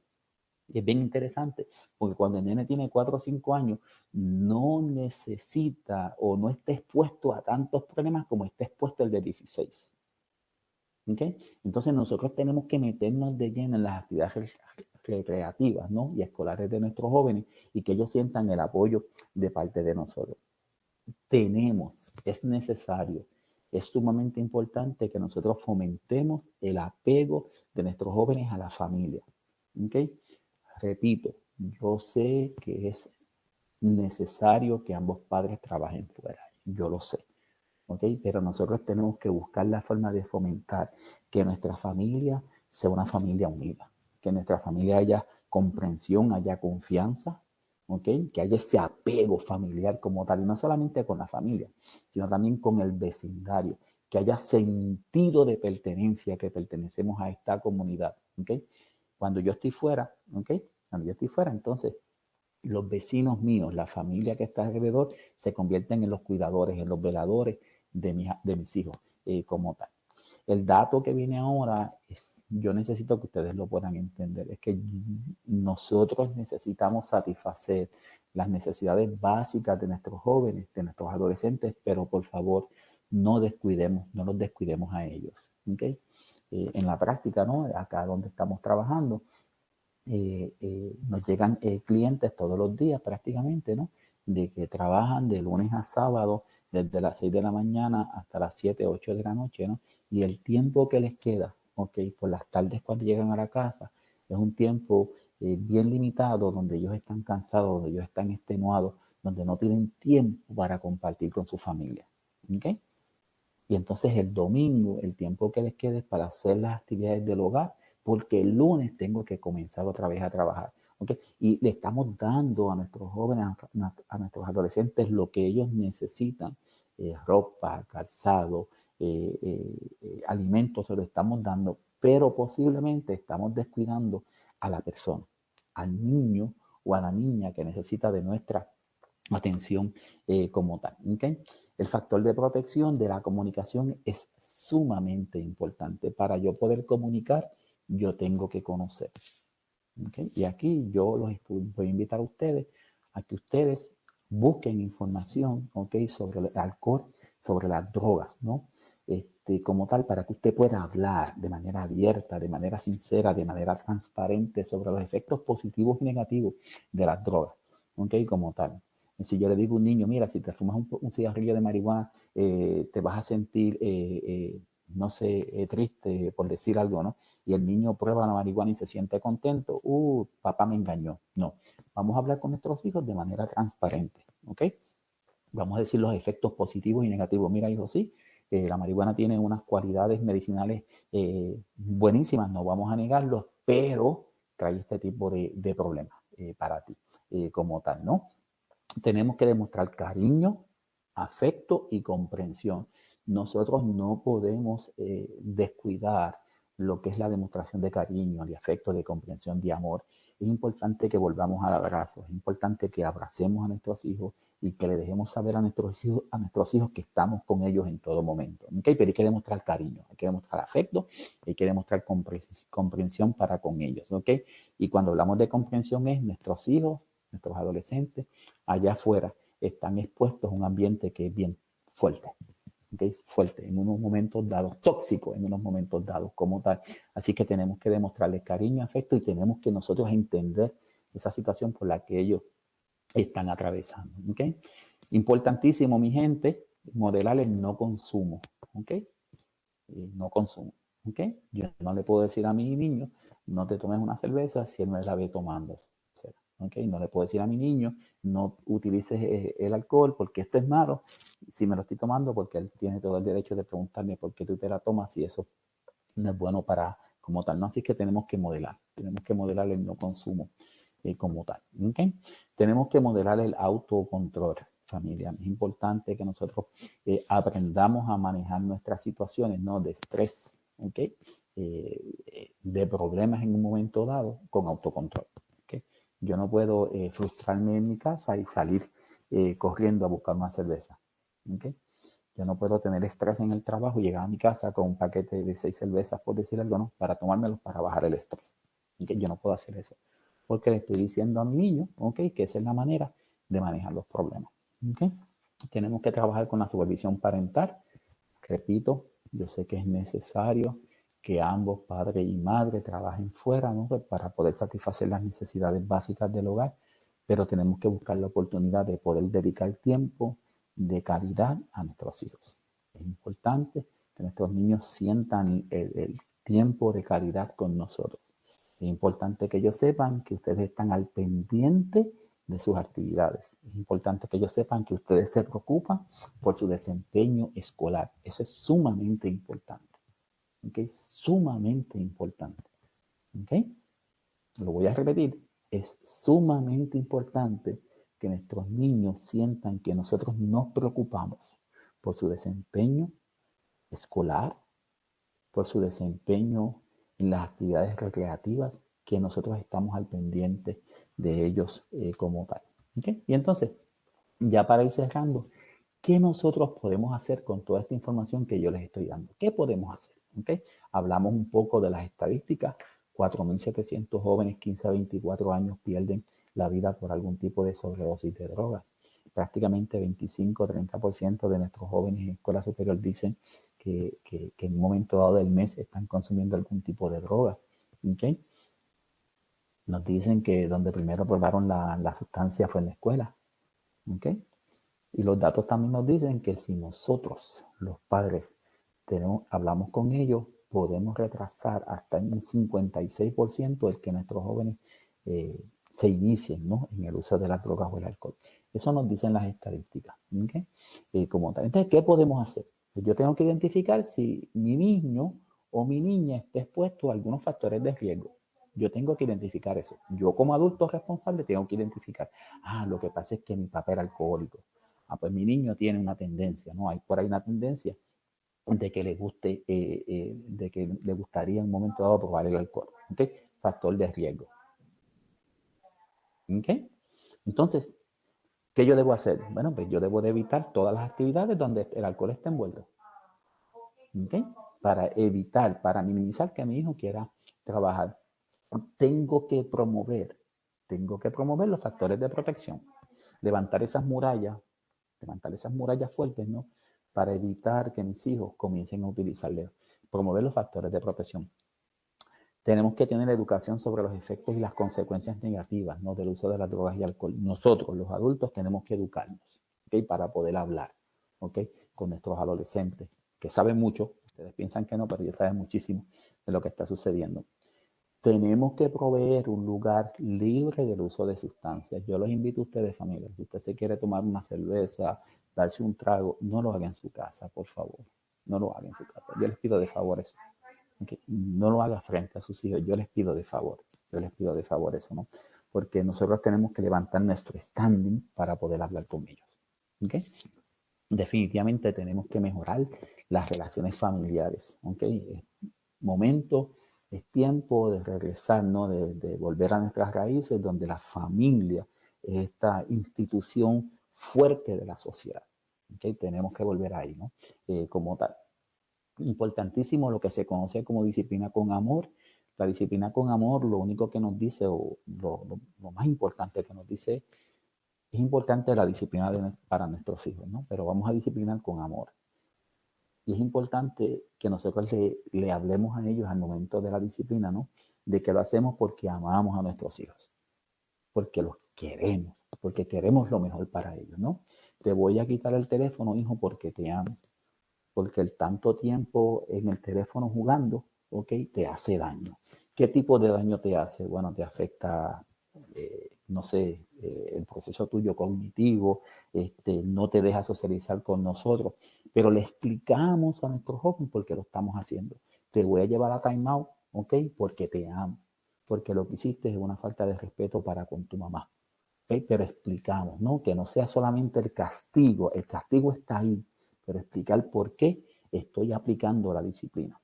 Y es bien interesante, porque cuando el nene tiene 4 o 5 años, no necesita o no está expuesto a tantos problemas como está expuesto el de 16. ¿Okay? Entonces nosotros tenemos que meternos de lleno en las actividades recreativas, ¿no? Y escolares de nuestros jóvenes y que ellos sientan el apoyo de parte de nosotros. Es necesario, es sumamente importante que nosotros fomentemos el apego de nuestros jóvenes a la familia. ¿Okay? Repito, yo sé que es necesario que ambos padres trabajen fuera, yo lo sé. ¿Okay? Pero nosotros tenemos que buscar la forma de fomentar que nuestra familia sea una familia unida, que en nuestra familia haya comprensión, haya confianza, ¿okay? Que haya ese apego familiar como tal, y no solamente con la familia, sino también con el vecindario, que haya sentido de pertenencia, que pertenecemos a esta comunidad. ¿Okay? Cuando yo estoy fuera, ¿okay? Cuando yo estoy fuera, entonces los vecinos míos, la familia que está alrededor, se convierten en los cuidadores, en los veladores de mis hijos como tal. El dato que viene ahora es, yo necesito que ustedes lo puedan entender, es que nosotros necesitamos satisfacer las necesidades básicas de nuestros jóvenes, de nuestros adolescentes, pero por favor no los descuidemos a ellos. ¿Okay? En la práctica, ¿no? Acá donde estamos trabajando, nos llegan clientes todos los días prácticamente, ¿no? De que trabajan de lunes a sábado, desde las 6 de la mañana hasta las 7, 8 de la noche, ¿no? Y el tiempo que les queda, ok, por las tardes cuando llegan a la casa, es un tiempo bien limitado, donde ellos están cansados, donde ellos están extenuados, donde no tienen tiempo para compartir con su familia, ¿ok? Y entonces el domingo, el tiempo que les quede es para hacer las actividades del hogar, porque el lunes tengo que comenzar otra vez a trabajar. ¿Okay? Y le estamos dando a nuestros jóvenes, a nuestros adolescentes lo que ellos necesitan, ropa, calzado, alimentos, se lo estamos dando, pero posiblemente estamos descuidando a la persona, al niño o a la niña que necesita de nuestra atención como tal. ¿Okay? El factor de protección de la comunicación es sumamente importante. Para yo poder comunicar, yo tengo que conocer. ¿Okay? Y aquí yo voy a invitar a ustedes a que ustedes busquen información, ¿okay? Sobre el alcohol, sobre las drogas, ¿no? Como tal, para que usted pueda hablar de manera abierta, de manera sincera, de manera transparente sobre los efectos positivos y negativos de las drogas, ¿okay? Como tal. Si yo le digo a un niño, mira, si te fumas un cigarrillo de marihuana, te vas a sentir, no sé, triste, por decir algo, ¿no? Y el niño prueba la marihuana y se siente contento, papá me engañó. No, vamos a hablar con nuestros hijos de manera transparente, ¿ok? Vamos a decir los efectos positivos y negativos. Mira, hijo, sí, la marihuana tiene unas cualidades medicinales buenísimas, no vamos a negarlo, pero trae este tipo de problemas para ti como tal, ¿no? Tenemos que demostrar cariño, afecto y comprensión. Nosotros no podemos descuidar lo que es la demostración de cariño, de afecto, de comprensión, de amor. Es importante que volvamos al abrazo, es importante que abracemos a nuestros hijos y que le dejemos saber a nuestros hijos que estamos con ellos en todo momento. ¿Okay? Pero hay que demostrar cariño, hay que demostrar afecto, hay que demostrar comprensión para con ellos. ¿Okay? Y cuando hablamos de comprensión es nuestros hijos, nuestros adolescentes, allá afuera están expuestos a un ambiente que es bien fuerte, ¿okay? Fuerte, en unos momentos dados, tóxico en unos momentos dados como tal. Así que tenemos que demostrarles cariño, afecto y tenemos que nosotros entender esa situación por la que ellos están atravesando. ¿Okay? Importantísimo, mi gente, modelar el no consumo. ¿Okay? No consumo. ¿Okay? Yo no le puedo decir a mi niño, no te tomes una cerveza si él me la ve tomando. ¿ok? No le puedo decir a mi niño, no utilices el alcohol porque esto es malo, si me lo estoy tomando porque él tiene todo el derecho de preguntarme por qué tú te la tomas y eso no es bueno para como tal, ¿no? Así que tenemos que modelar el no consumo como tal, ¿ok? Tenemos que modelar el autocontrol, familia. Es importante que nosotros aprendamos a manejar nuestras situaciones, ¿no? De estrés, ¿ok? De problemas en un momento dado con autocontrol, ¿ok? Yo no puedo frustrarme en mi casa y salir corriendo a buscar una cerveza, ¿ok? Yo no puedo tener estrés en el trabajo y llegar a mi casa con un paquete de 6 cervezas, por decir algo, ¿no? Para tomármelos para bajar el estrés. ¿Okay? Yo no puedo hacer eso. Porque le estoy diciendo a mi niño, ¿ok? Que esa es la manera de manejar los problemas. ¿Ok? Tenemos que trabajar con la supervisión parental. Repito, yo sé que es necesario que ambos, padre y madre, trabajen fuera, ¿no? Pues para poder satisfacer las necesidades básicas del hogar, pero tenemos que buscar la oportunidad de poder dedicar tiempo de calidad a nuestros hijos. Es importante que nuestros niños sientan el tiempo de calidad con nosotros. Es importante que ellos sepan que ustedes están al pendiente de sus actividades. Es importante que ellos sepan que ustedes se preocupan por su desempeño escolar. Eso es sumamente importante. ¿Ok? Sumamente importante. ¿Ok? Lo voy a repetir. Es sumamente importante que nuestros niños sientan que nosotros nos preocupamos por su desempeño escolar, por su desempeño en las actividades recreativas, que nosotros estamos al pendiente de ellos como tal. ¿Okay? Y entonces, ya para ir cerrando, ¿qué nosotros podemos hacer con toda esta información que yo les estoy dando? ¿Qué podemos hacer? ¿Okay? Hablamos un poco de las estadísticas. 4.700 jóvenes 15 a 24 años pierden la vida por algún tipo de sobredosis de droga. Prácticamente 25-30% de nuestros jóvenes en escuela superior dicen que en un momento dado del mes están consumiendo algún tipo de droga. ¿Okay? Nos dicen que donde primero probaron la sustancia fue en la escuela. ¿Okay? Y los datos también nos dicen que si nosotros, los padres, hablamos con ellos, podemos retrasar hasta un 56% el que nuestros jóvenes se inicien, ¿no? En el uso de las drogas o el alcohol. Eso nos dicen las estadísticas. ¿Okay? Como tal. Entonces, ¿qué podemos hacer? Pues yo tengo que identificar si mi niño o mi niña está expuesto a algunos factores de riesgo. Yo tengo que identificar eso. Yo como adulto responsable tengo que identificar, lo que pasa es que mi papá era alcohólico. Pues mi niño tiene una tendencia, ¿no? Hay por ahí una tendencia de que le guste, de que le gustaría en un momento dado probar el alcohol. ¿Ok? Factor de riesgo. ¿Ok? Entonces, ¿qué yo debo hacer? Bueno, pues yo debo de evitar todas las actividades donde el alcohol esté envuelto. ¿Ok? Para minimizar que mi hijo quiera trabajar. Tengo que promover los factores de protección. Levantar esas murallas fuertes, ¿no? Para evitar que mis hijos comiencen a utilizarle, promover los factores de protección. Tenemos que tener educación sobre los efectos y las consecuencias negativas, ¿no? Del uso de las drogas y alcohol. Nosotros, los adultos, tenemos que educarnos, ¿ok? Para poder hablar, ¿ok? Con nuestros adolescentes, que saben mucho. Ustedes piensan que no, pero ellos saben muchísimo de lo que está sucediendo. Tenemos que proveer un lugar libre del uso de sustancias. Yo los invito a ustedes, familia, si usted se quiere tomar una cerveza, darse un trago, no lo haga en su casa, por favor. No lo haga en su casa. Yo les pido de favor eso. Okay. No lo haga frente a sus hijos. Yo les pido de favor. Eso, ¿no? Porque nosotros tenemos que levantar nuestro standing para poder hablar con ellos. ¿Okay? Definitivamente tenemos que mejorar las relaciones familiares. ¿Okay? Es tiempo de regresar, ¿no? De volver a nuestras raíces, donde la familia es esta institución fuerte de la sociedad. ¿Okay? Tenemos que volver ahí, ¿no? Como tal. Importantísimo lo que se conoce como disciplina con amor. La disciplina con amor, lo único que nos dice, o lo más importante que nos dice, es importante la disciplina para nuestros hijos, ¿no? Pero vamos a disciplinar con amor. Y es importante que nosotros le hablemos a ellos al momento de la disciplina, ¿no? De que lo hacemos porque amamos a nuestros hijos, porque los queremos, porque queremos lo mejor para ellos, ¿no? Te voy a quitar el teléfono, hijo, porque te amo, porque el tanto tiempo en el teléfono jugando, ¿ok? Te hace daño. ¿Qué tipo de daño te hace? Bueno, te afecta no sé, el proceso tuyo cognitivo, no te deja socializar con nosotros, pero le explicamos a nuestros jóvenes por qué lo estamos haciendo. Te voy a llevar a time out, ¿ok? Porque te amo, porque lo que hiciste es una falta de respeto para con tu mamá. ¿Okay? Pero explicamos, ¿no? Que no sea solamente el castigo está ahí, pero explicar por qué estoy aplicando la disciplina.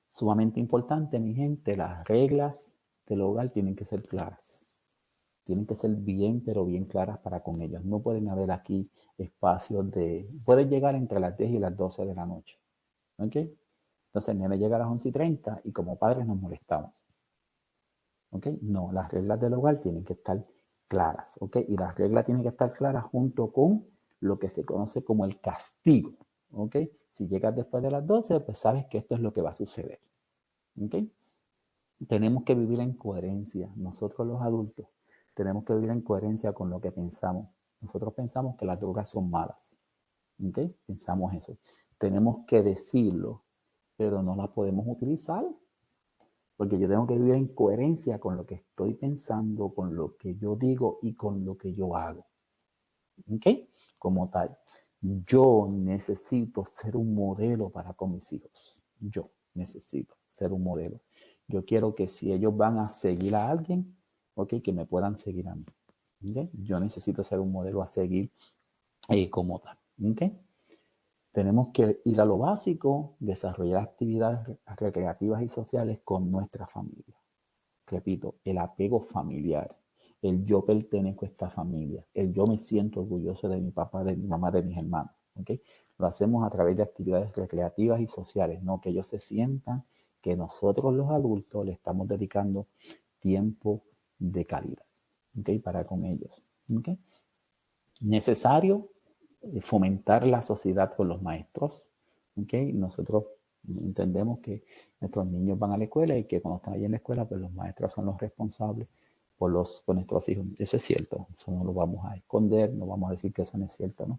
Sumamente importante, mi gente, las reglas del hogar tienen que ser claras. Tienen que ser bien, pero bien claras para con ellos. No pueden haber aquí espacios de... Pueden llegar entre las 10 y las 12 de la noche. ¿Ok? Entonces el nene llega a las 11:30 y como padres nos molestamos. ¿Ok? No, las reglas del hogar tienen que estar claras. ¿Ok? Y las reglas tienen que estar claras junto con lo que se conoce como el castigo. ¿Ok? Si llegas después de las 12, pues sabes que esto es lo que va a suceder. ¿Ok? Tenemos que vivir en coherencia. Nosotros los adultos tenemos que vivir en coherencia con lo que pensamos. Nosotros pensamos que las drogas son malas. ¿Ok? Pensamos eso. Tenemos que decirlo, pero no las podemos utilizar. Porque yo tengo que vivir en coherencia con lo que estoy pensando, con lo que yo digo y con lo que yo hago. ¿Ok? Como tal, yo necesito ser un modelo para con mis hijos. Yo necesito ser un modelo. Yo quiero que si ellos van a seguir a alguien, ok, que me puedan seguir a mí. ¿Okay? Yo necesito ser un modelo a seguir como tal. ¿Okay? Tenemos que ir a lo básico, desarrollar actividades recreativas y sociales con nuestra familia. Repito, el apego familiar, el yo pertenezco a esta familia, el yo me siento orgulloso de mi papá, de mi mamá, de mis hermanos. ¿Okay? Lo hacemos a través de actividades recreativas y sociales, ¿no? Que ellos se sientan que nosotros los adultos le estamos dedicando tiempo de calidad, ¿okay? Para con ellos. ¿Okay? Necesario fomentar la sociedad con los maestros. ¿Okay? Nosotros entendemos que nuestros niños van a la escuela y que cuando están ahí en la escuela, pues los maestros son los responsables por nuestros hijos. Eso es cierto, eso no lo vamos a esconder, no vamos a decir que eso no es cierto, ¿no?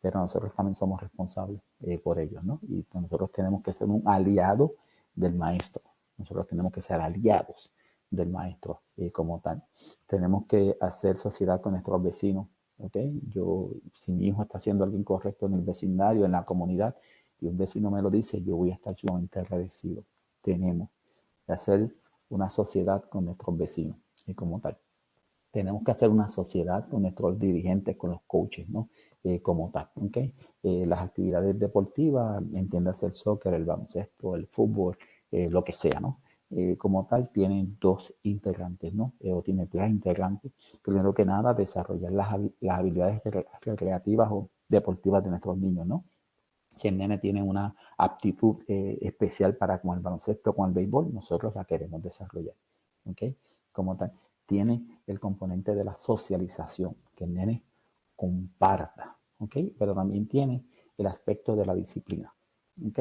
Pero nosotros también somos responsables por ellos, ¿no? Y pues nosotros tenemos que ser un aliado del maestro. Nosotros tenemos que ser aliados del maestro como tal. Tenemos que hacer sociedad con nuestros vecinos. ¿Okay? Yo, si mi hijo está haciendo algo incorrecto en el vecindario, en la comunidad, y un vecino me lo dice, yo voy a estar sumamente agradecido. Tenemos que hacer una sociedad con nuestros vecinos y como tal. Tenemos que hacer una sociedad con nuestros dirigentes, con los coaches, ¿no? Como tal, ¿ok? Las actividades deportivas, entiéndase el soccer, el baloncesto, el fútbol, lo que sea, ¿no? Como tal, tienen dos integrantes, ¿no? O tiene tres integrantes. Primero que nada, desarrollar las habilidades recreativas o deportivas de nuestros niños, ¿no? Si el nene tiene una aptitud especial para con el baloncesto, con el béisbol, nosotros la queremos desarrollar, ¿ok? Como tal, tiene el componente de la socialización, que el nene comparta, ¿ok? Pero también tiene el aspecto de la disciplina, ¿ok?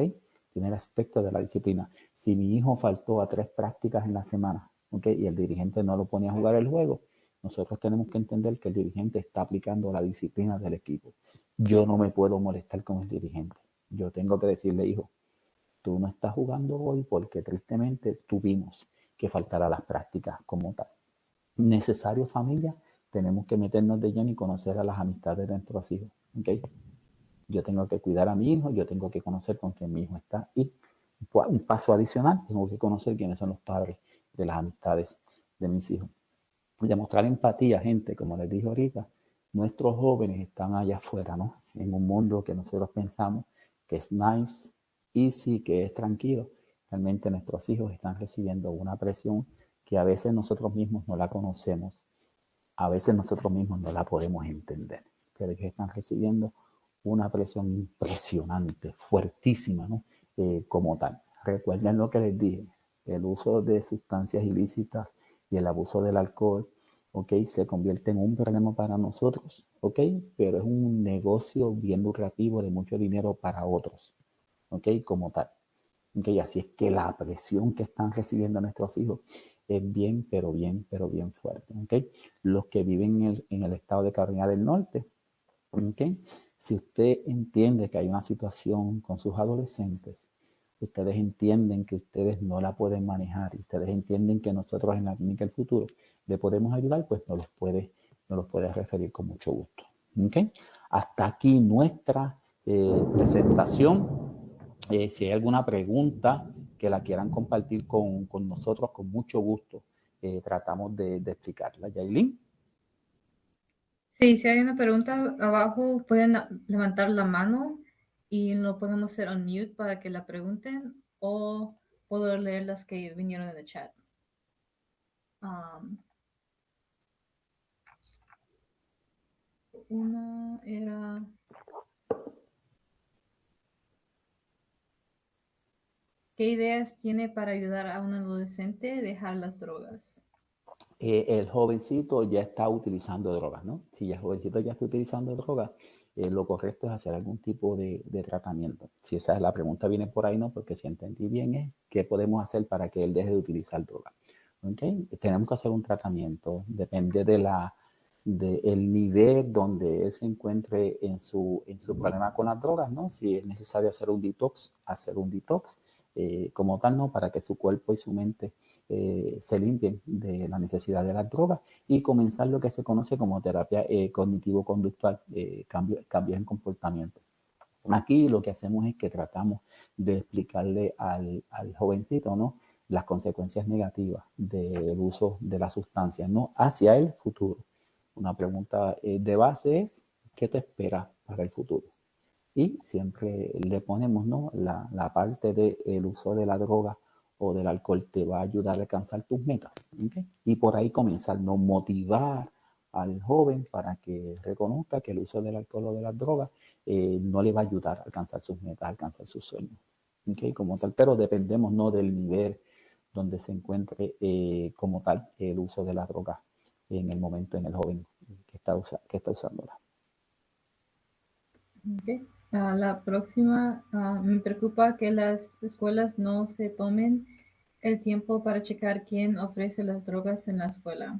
Tiene el aspecto de la disciplina. Si mi hijo faltó a 3 prácticas en la semana, ¿ok? Y el dirigente no lo pone a jugar el juego, nosotros tenemos que entender que el dirigente está aplicando la disciplina del equipo. Yo no me puedo molestar con el dirigente. Yo tengo que decirle, hijo, tú no estás jugando hoy porque tristemente tuvimos que faltar a las prácticas como tal. Necesario, familia, tenemos que meternos de lleno y conocer a las amistades de nuestros hijos. ¿Okay? Yo tengo que cuidar a mi hijo, yo tengo que conocer con quién mi hijo está y un paso adicional, tengo que conocer quiénes son los padres de las amistades de mis hijos. Y demostrar empatía, gente, como les dije ahorita, nuestros jóvenes están allá afuera, ¿no? En un mundo que nosotros pensamos que es nice, easy, que es tranquilo. Realmente nuestros hijos están recibiendo una presión que a veces nosotros mismos no la conocemos, a veces nosotros mismos no la podemos entender, pero ellos están recibiendo una presión impresionante, fuertísima, ¿no? Como tal. Recuerden lo que les dije, el uso de sustancias ilícitas y el abuso del alcohol, ¿ok? Se convierte en un problema para nosotros, ¿ok? Pero es un negocio bien lucrativo de mucho dinero para otros, ¿ok? Como tal. ¿Okay? Así es que la presión que están recibiendo nuestros hijos es bien, pero bien fuerte, ¿ok? Los que viven en el estado de Carolina del Norte, ¿ok? Si usted entiende que hay una situación con sus adolescentes, ustedes entienden que ustedes no la pueden manejar, y ustedes entienden que nosotros en la Clínica del Futuro le podemos ayudar, pues nos los puede referir con mucho gusto. ¿Okay? Hasta aquí nuestra presentación. Si hay alguna pregunta que la quieran compartir con nosotros, con mucho gusto, tratamos de explicarla. Yailin. Sí, si hay una pregunta abajo, pueden levantar la mano y lo podemos hacer on mute para que la pregunten, o puedo leer las que vinieron en el chat. Una era... ¿Qué ideas tiene para ayudar a un adolescente a dejar las drogas? El jovencito ya está utilizando drogas, ¿no? Si el jovencito ya está utilizando drogas, lo correcto es hacer algún tipo de tratamiento. Si esa es la pregunta, viene por ahí, ¿no? Porque si entendí bien es qué podemos hacer para que él deje de utilizar drogas. ¿Okay? Tenemos que hacer un tratamiento, depende del nivel donde él se encuentre en su problema con las drogas, ¿no? Si es necesario hacer un detox, como tal, ¿no? Para que su cuerpo y su mente se limpien de la necesidad de las drogas y comenzar lo que se conoce como terapia cognitivo-conductual, cambios en comportamiento. Aquí lo que hacemos es que tratamos de explicarle al jovencito, ¿no? Las consecuencias negativas del uso de las sustancias, ¿no? Hacia el futuro. Una pregunta de base es, ¿qué te espera para el futuro? Y siempre le ponemos, ¿no? La parte del uso de la droga o del alcohol te va a ayudar a alcanzar tus metas. ¿Okay? Y por ahí comenzar, ¿no? Motivar al joven para que reconozca que el uso del alcohol o de las drogas no le va a ayudar a alcanzar sus metas, a alcanzar sus sueños. ¿Okay? Como tal, pero dependemos, ¿no? Del nivel donde se encuentre como tal el uso de la droga en el momento en el joven que está usándola. Okay. La próxima, me preocupa que las escuelas no se tomen el tiempo para checar quién ofrece las drogas en la escuela,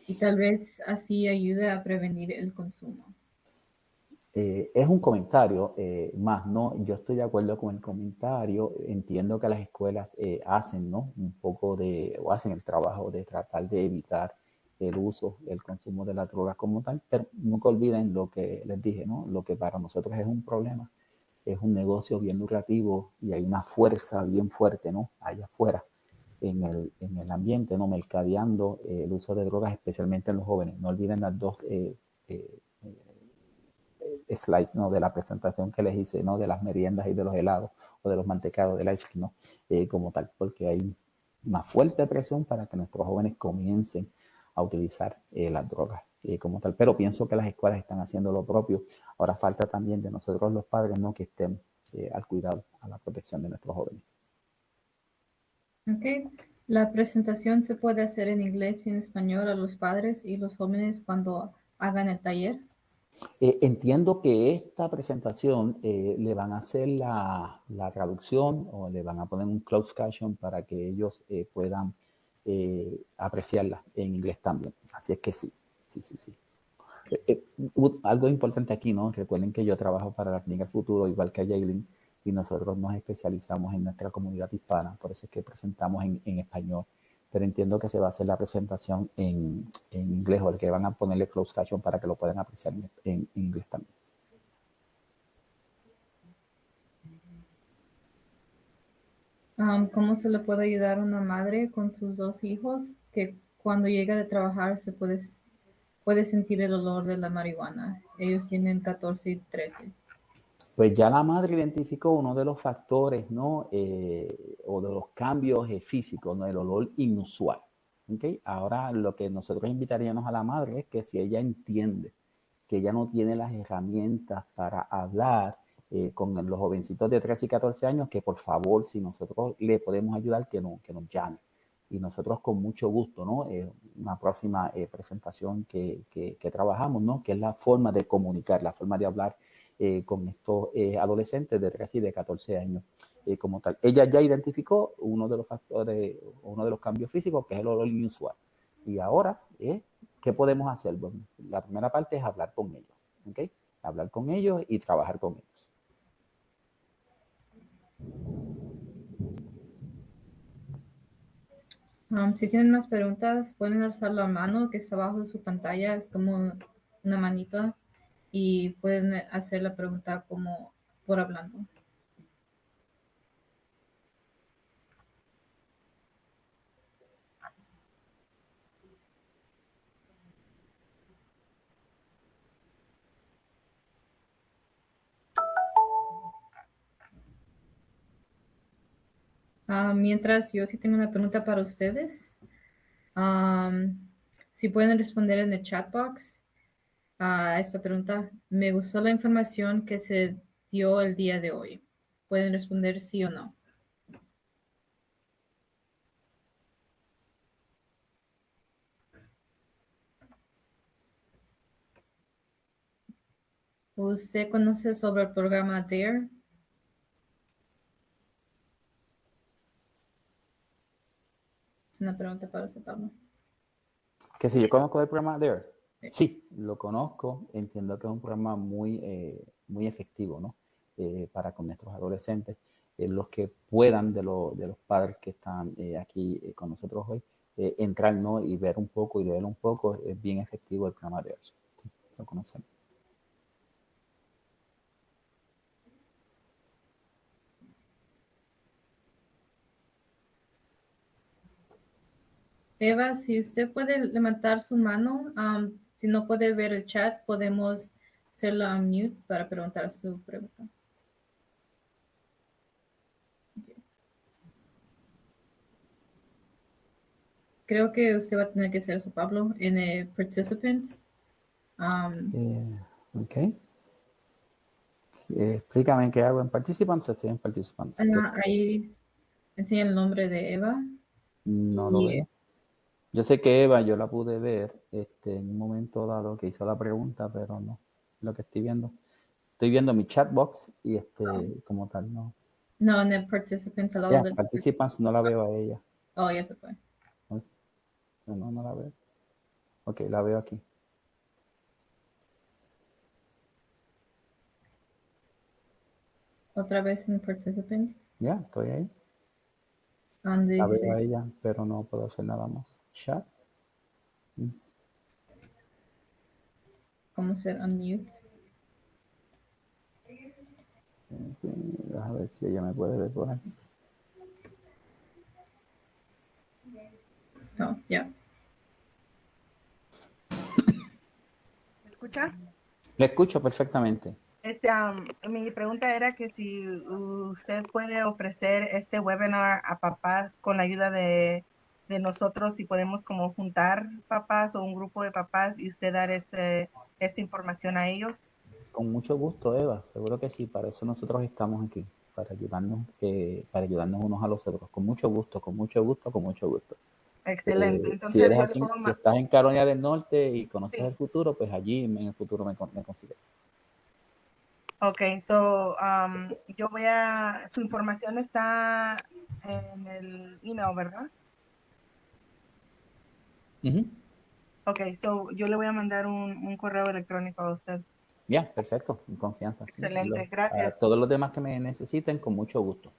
y tal vez así ayude a prevenir el consumo. Es un comentario más, ¿no? Yo estoy de acuerdo con el comentario. Entiendo que las escuelas hacen, ¿no? Un poco o hacen el trabajo de tratar de evitar el uso, el consumo de las drogas como tal, pero nunca olviden lo que les dije, ¿no? Lo que para nosotros es un problema, es un negocio bien lucrativo y hay una fuerza bien fuerte, ¿no? Allá afuera, en el ambiente, ¿no? Mercadeando el uso de drogas, especialmente en los jóvenes. No olviden las dos slides, ¿no? De la presentación que les hice, ¿no? De las meriendas y de los helados o de los mantecados del ice cream, ¿no? Como tal, porque hay una fuerte presión para que nuestros jóvenes comiencen a utilizar las drogas como tal. Pero pienso que las escuelas están haciendo lo propio. Ahora falta también de nosotros los padres, ¿no? Que estén al cuidado, a la protección de nuestros jóvenes. Okay. La presentación se puede hacer en inglés y en español a los padres y los jóvenes cuando hagan el taller. Entiendo que esta presentación le van a hacer la traducción o le van a poner un closed caption para que ellos puedan apreciarla en inglés también. Así es que sí, sí, sí, sí. Algo importante aquí, ¿no? Recuerden que yo trabajo para la Clínica Futuro, igual que Jaylin, y nosotros nos especializamos en nuestra comunidad hispana, por eso es que presentamos en español. Pero entiendo que se va a hacer la presentación en inglés, o el que van a ponerle closed caption para que lo puedan apreciar en inglés también. ¿Cómo se le puede ayudar a una madre con sus dos hijos que cuando llega de trabajar puede sentir el olor de la marihuana? Ellos tienen 14 y 13. Pues ya la madre identificó uno de los factores, ¿no? O de los cambios físicos, ¿no? El olor inusual. ¿Okay? Ahora lo que nosotros invitaríamos a la madre es que si ella entiende que ella no tiene las herramientas para hablar con los jovencitos de 13 y 14 años, que por favor, si nosotros le podemos ayudar, que nos llame. Y nosotros con mucho gusto, ¿no? Una próxima presentación que trabajamos, ¿no? Que es la forma de comunicar, la forma de hablar con estos adolescentes de 13 y de 14 años como tal. Ella ya identificó uno de los factores, uno de los cambios físicos, que es el olor inusual. Y ahora, ¿qué podemos hacer? Bueno, la primera parte es hablar con ellos, ¿ok? Hablar con ellos y trabajar con ellos. Si tienen más preguntas, pueden alzar la mano que está abajo de su pantalla, es como una manita, y pueden hacer la pregunta como por hablando. Mientras yo sí tengo una pregunta para ustedes. Si pueden responder en el chat box a esta pregunta. Me gustó la información que se dio el día de hoy. Pueden responder sí o no. ¿Usted conoce sobre el programa DARE? Es una pregunta para usted, Pablo. Que si yo conozco el programa Dare, sí, lo conozco, entiendo que es un programa muy efectivo, ¿no? Para con nuestros adolescentes, los que puedan de los padres que están aquí con nosotros hoy, entrar, ¿no? Y ver un poco y leer un poco, es bien efectivo el programa Dare. Sí, lo conocemos. Eva, si usted puede levantar su mano, si no puede ver el chat, podemos hacerlo a mute para preguntar su pregunta. Creo que usted va a tener que hacer eso, Pablo, en el Participants. Ok. Explícame qué hago en Participants. Estoy en Participants. Ahí enseña el nombre de Eva. No lo veo. Yo sé que Eva, yo la pude ver en un momento dado que hizo la pregunta, pero no lo que estoy viendo. Estoy viendo mi chat box y como tal, no. No, en el Participants al lado Ya, del... participants, no la veo a ella. Oh, ya se fue. No la veo. Ok, la veo aquí. Otra vez en Participants. Ya, estoy ahí. Donde La veo dice, a ella, pero no puedo hacer nada más. Chat. ¿cómo ser unmute? A ver si ella me puede ver por aquí. Oh, ya. ¿Me escucha? Le escucho perfectamente. Mi pregunta era que si usted puede ofrecer este webinar a papás con la ayuda de nosotros, si podemos como juntar papás o un grupo de papás y usted dar esta información a ellos. Con mucho gusto, Eva. Seguro que sí. Para eso nosotros estamos aquí, para ayudarnos unos a los otros. Con mucho gusto, con mucho gusto, con mucho gusto. Excelente. Si Entonces eres yo le aquí, puedo si estás en Carolina del Norte y conoces sí. el futuro, pues allí en el futuro me consigues. Ok, yo su información está en el email, ¿verdad? Ok, yo le voy a mandar un correo electrónico a usted. Ya, perfecto, en confianza. Sí. Excelente, A gracias. todos los demás que me necesiten, con mucho gusto.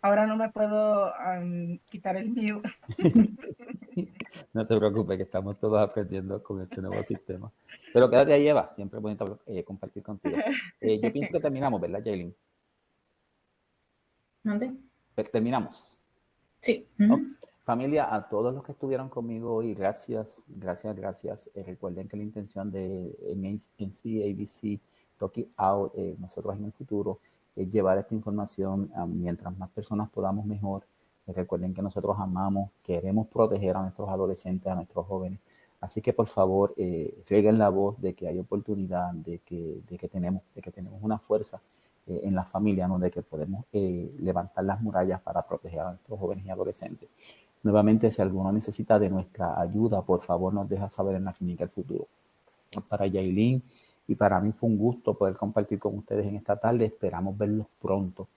Ahora no me puedo quitar el mío. No te preocupes, que estamos todos aprendiendo con este nuevo sistema. Pero quédate ahí, Eva. Siempre es bonito compartir contigo. Yo pienso que terminamos, ¿verdad, Jaylin? ¿Dónde? Terminamos. Sí. Okay. Familia, a todos los que estuvieron conmigo hoy, gracias, gracias, gracias. Recuerden que la intención de NC Talk It Out, nosotros en el futuro, es llevar esta información a mientras más personas podamos mejor. Recuerden que nosotros amamos, queremos proteger a nuestros adolescentes, a nuestros jóvenes. Así que por favor, rieguen la voz de que hay oportunidad, de que tenemos una fuerza en la familia, ¿no? De que podemos levantar las murallas para proteger a nuestros jóvenes y adolescentes. Nuevamente, si alguno necesita de nuestra ayuda, por favor nos deja saber en la clínica del futuro. Para Yailin y para mí fue un gusto poder compartir con ustedes en esta tarde. Esperamos verlos pronto.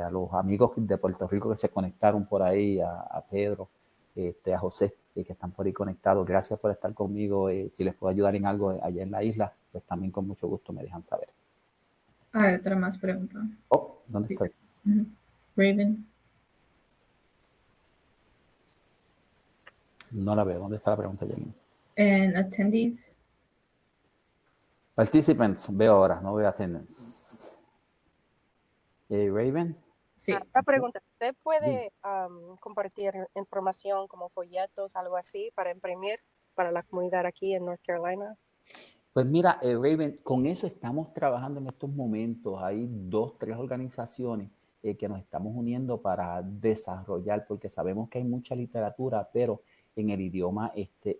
A los amigos de Puerto Rico que se conectaron por ahí, a Pedro, a José, que están por ahí conectados. Gracias por estar conmigo. Si les puedo ayudar en algo allá en la isla, pues también con mucho gusto me dejan saber. Hay otra más pregunta. Oh, ¿dónde estoy? Raven. No la veo. ¿Dónde está la pregunta, Janine? En attendees. Participants, veo ahora, no veo attendance. Raven. Sí. Una pregunta, ¿usted puede compartir información como folletos, algo así, para imprimir para la comunidad aquí en North Carolina? Pues mira, Raven, con eso estamos trabajando en estos momentos. Hay 2, 3 organizaciones que nos estamos uniendo para desarrollar, porque sabemos que hay mucha literatura, pero en el idioma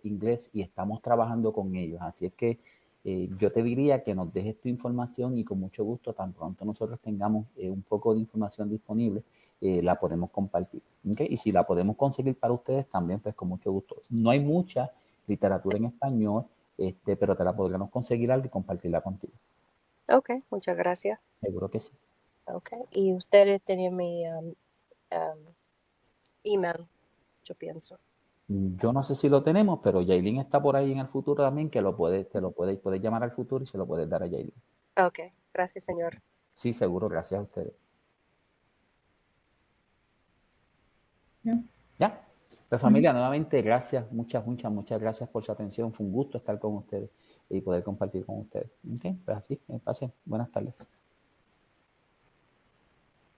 inglés, y estamos trabajando con ellos. Así es que yo te diría que nos dejes tu información y con mucho gusto, tan pronto nosotros tengamos un poco de información disponible, la podemos compartir. ¿Okay? Y si la podemos conseguir para ustedes también, pues con mucho gusto. No hay mucha literatura en español, pero te la podríamos conseguir algo y compartirla contigo. Ok, muchas gracias. Seguro que sí. Ok, y ustedes tienen mi email, yo pienso. Yo no sé si lo tenemos, pero Yailin está por ahí en el futuro también, que puedes llamar al futuro y se lo puedes dar a Yailin. Ok, gracias, señor. Sí, seguro, gracias a ustedes. ¿Ya? Pues familia, nuevamente gracias, muchas gracias por su atención. Fue un gusto estar con ustedes y poder compartir con ustedes. ¿Ok? Pues así, pasen. Buenas tardes.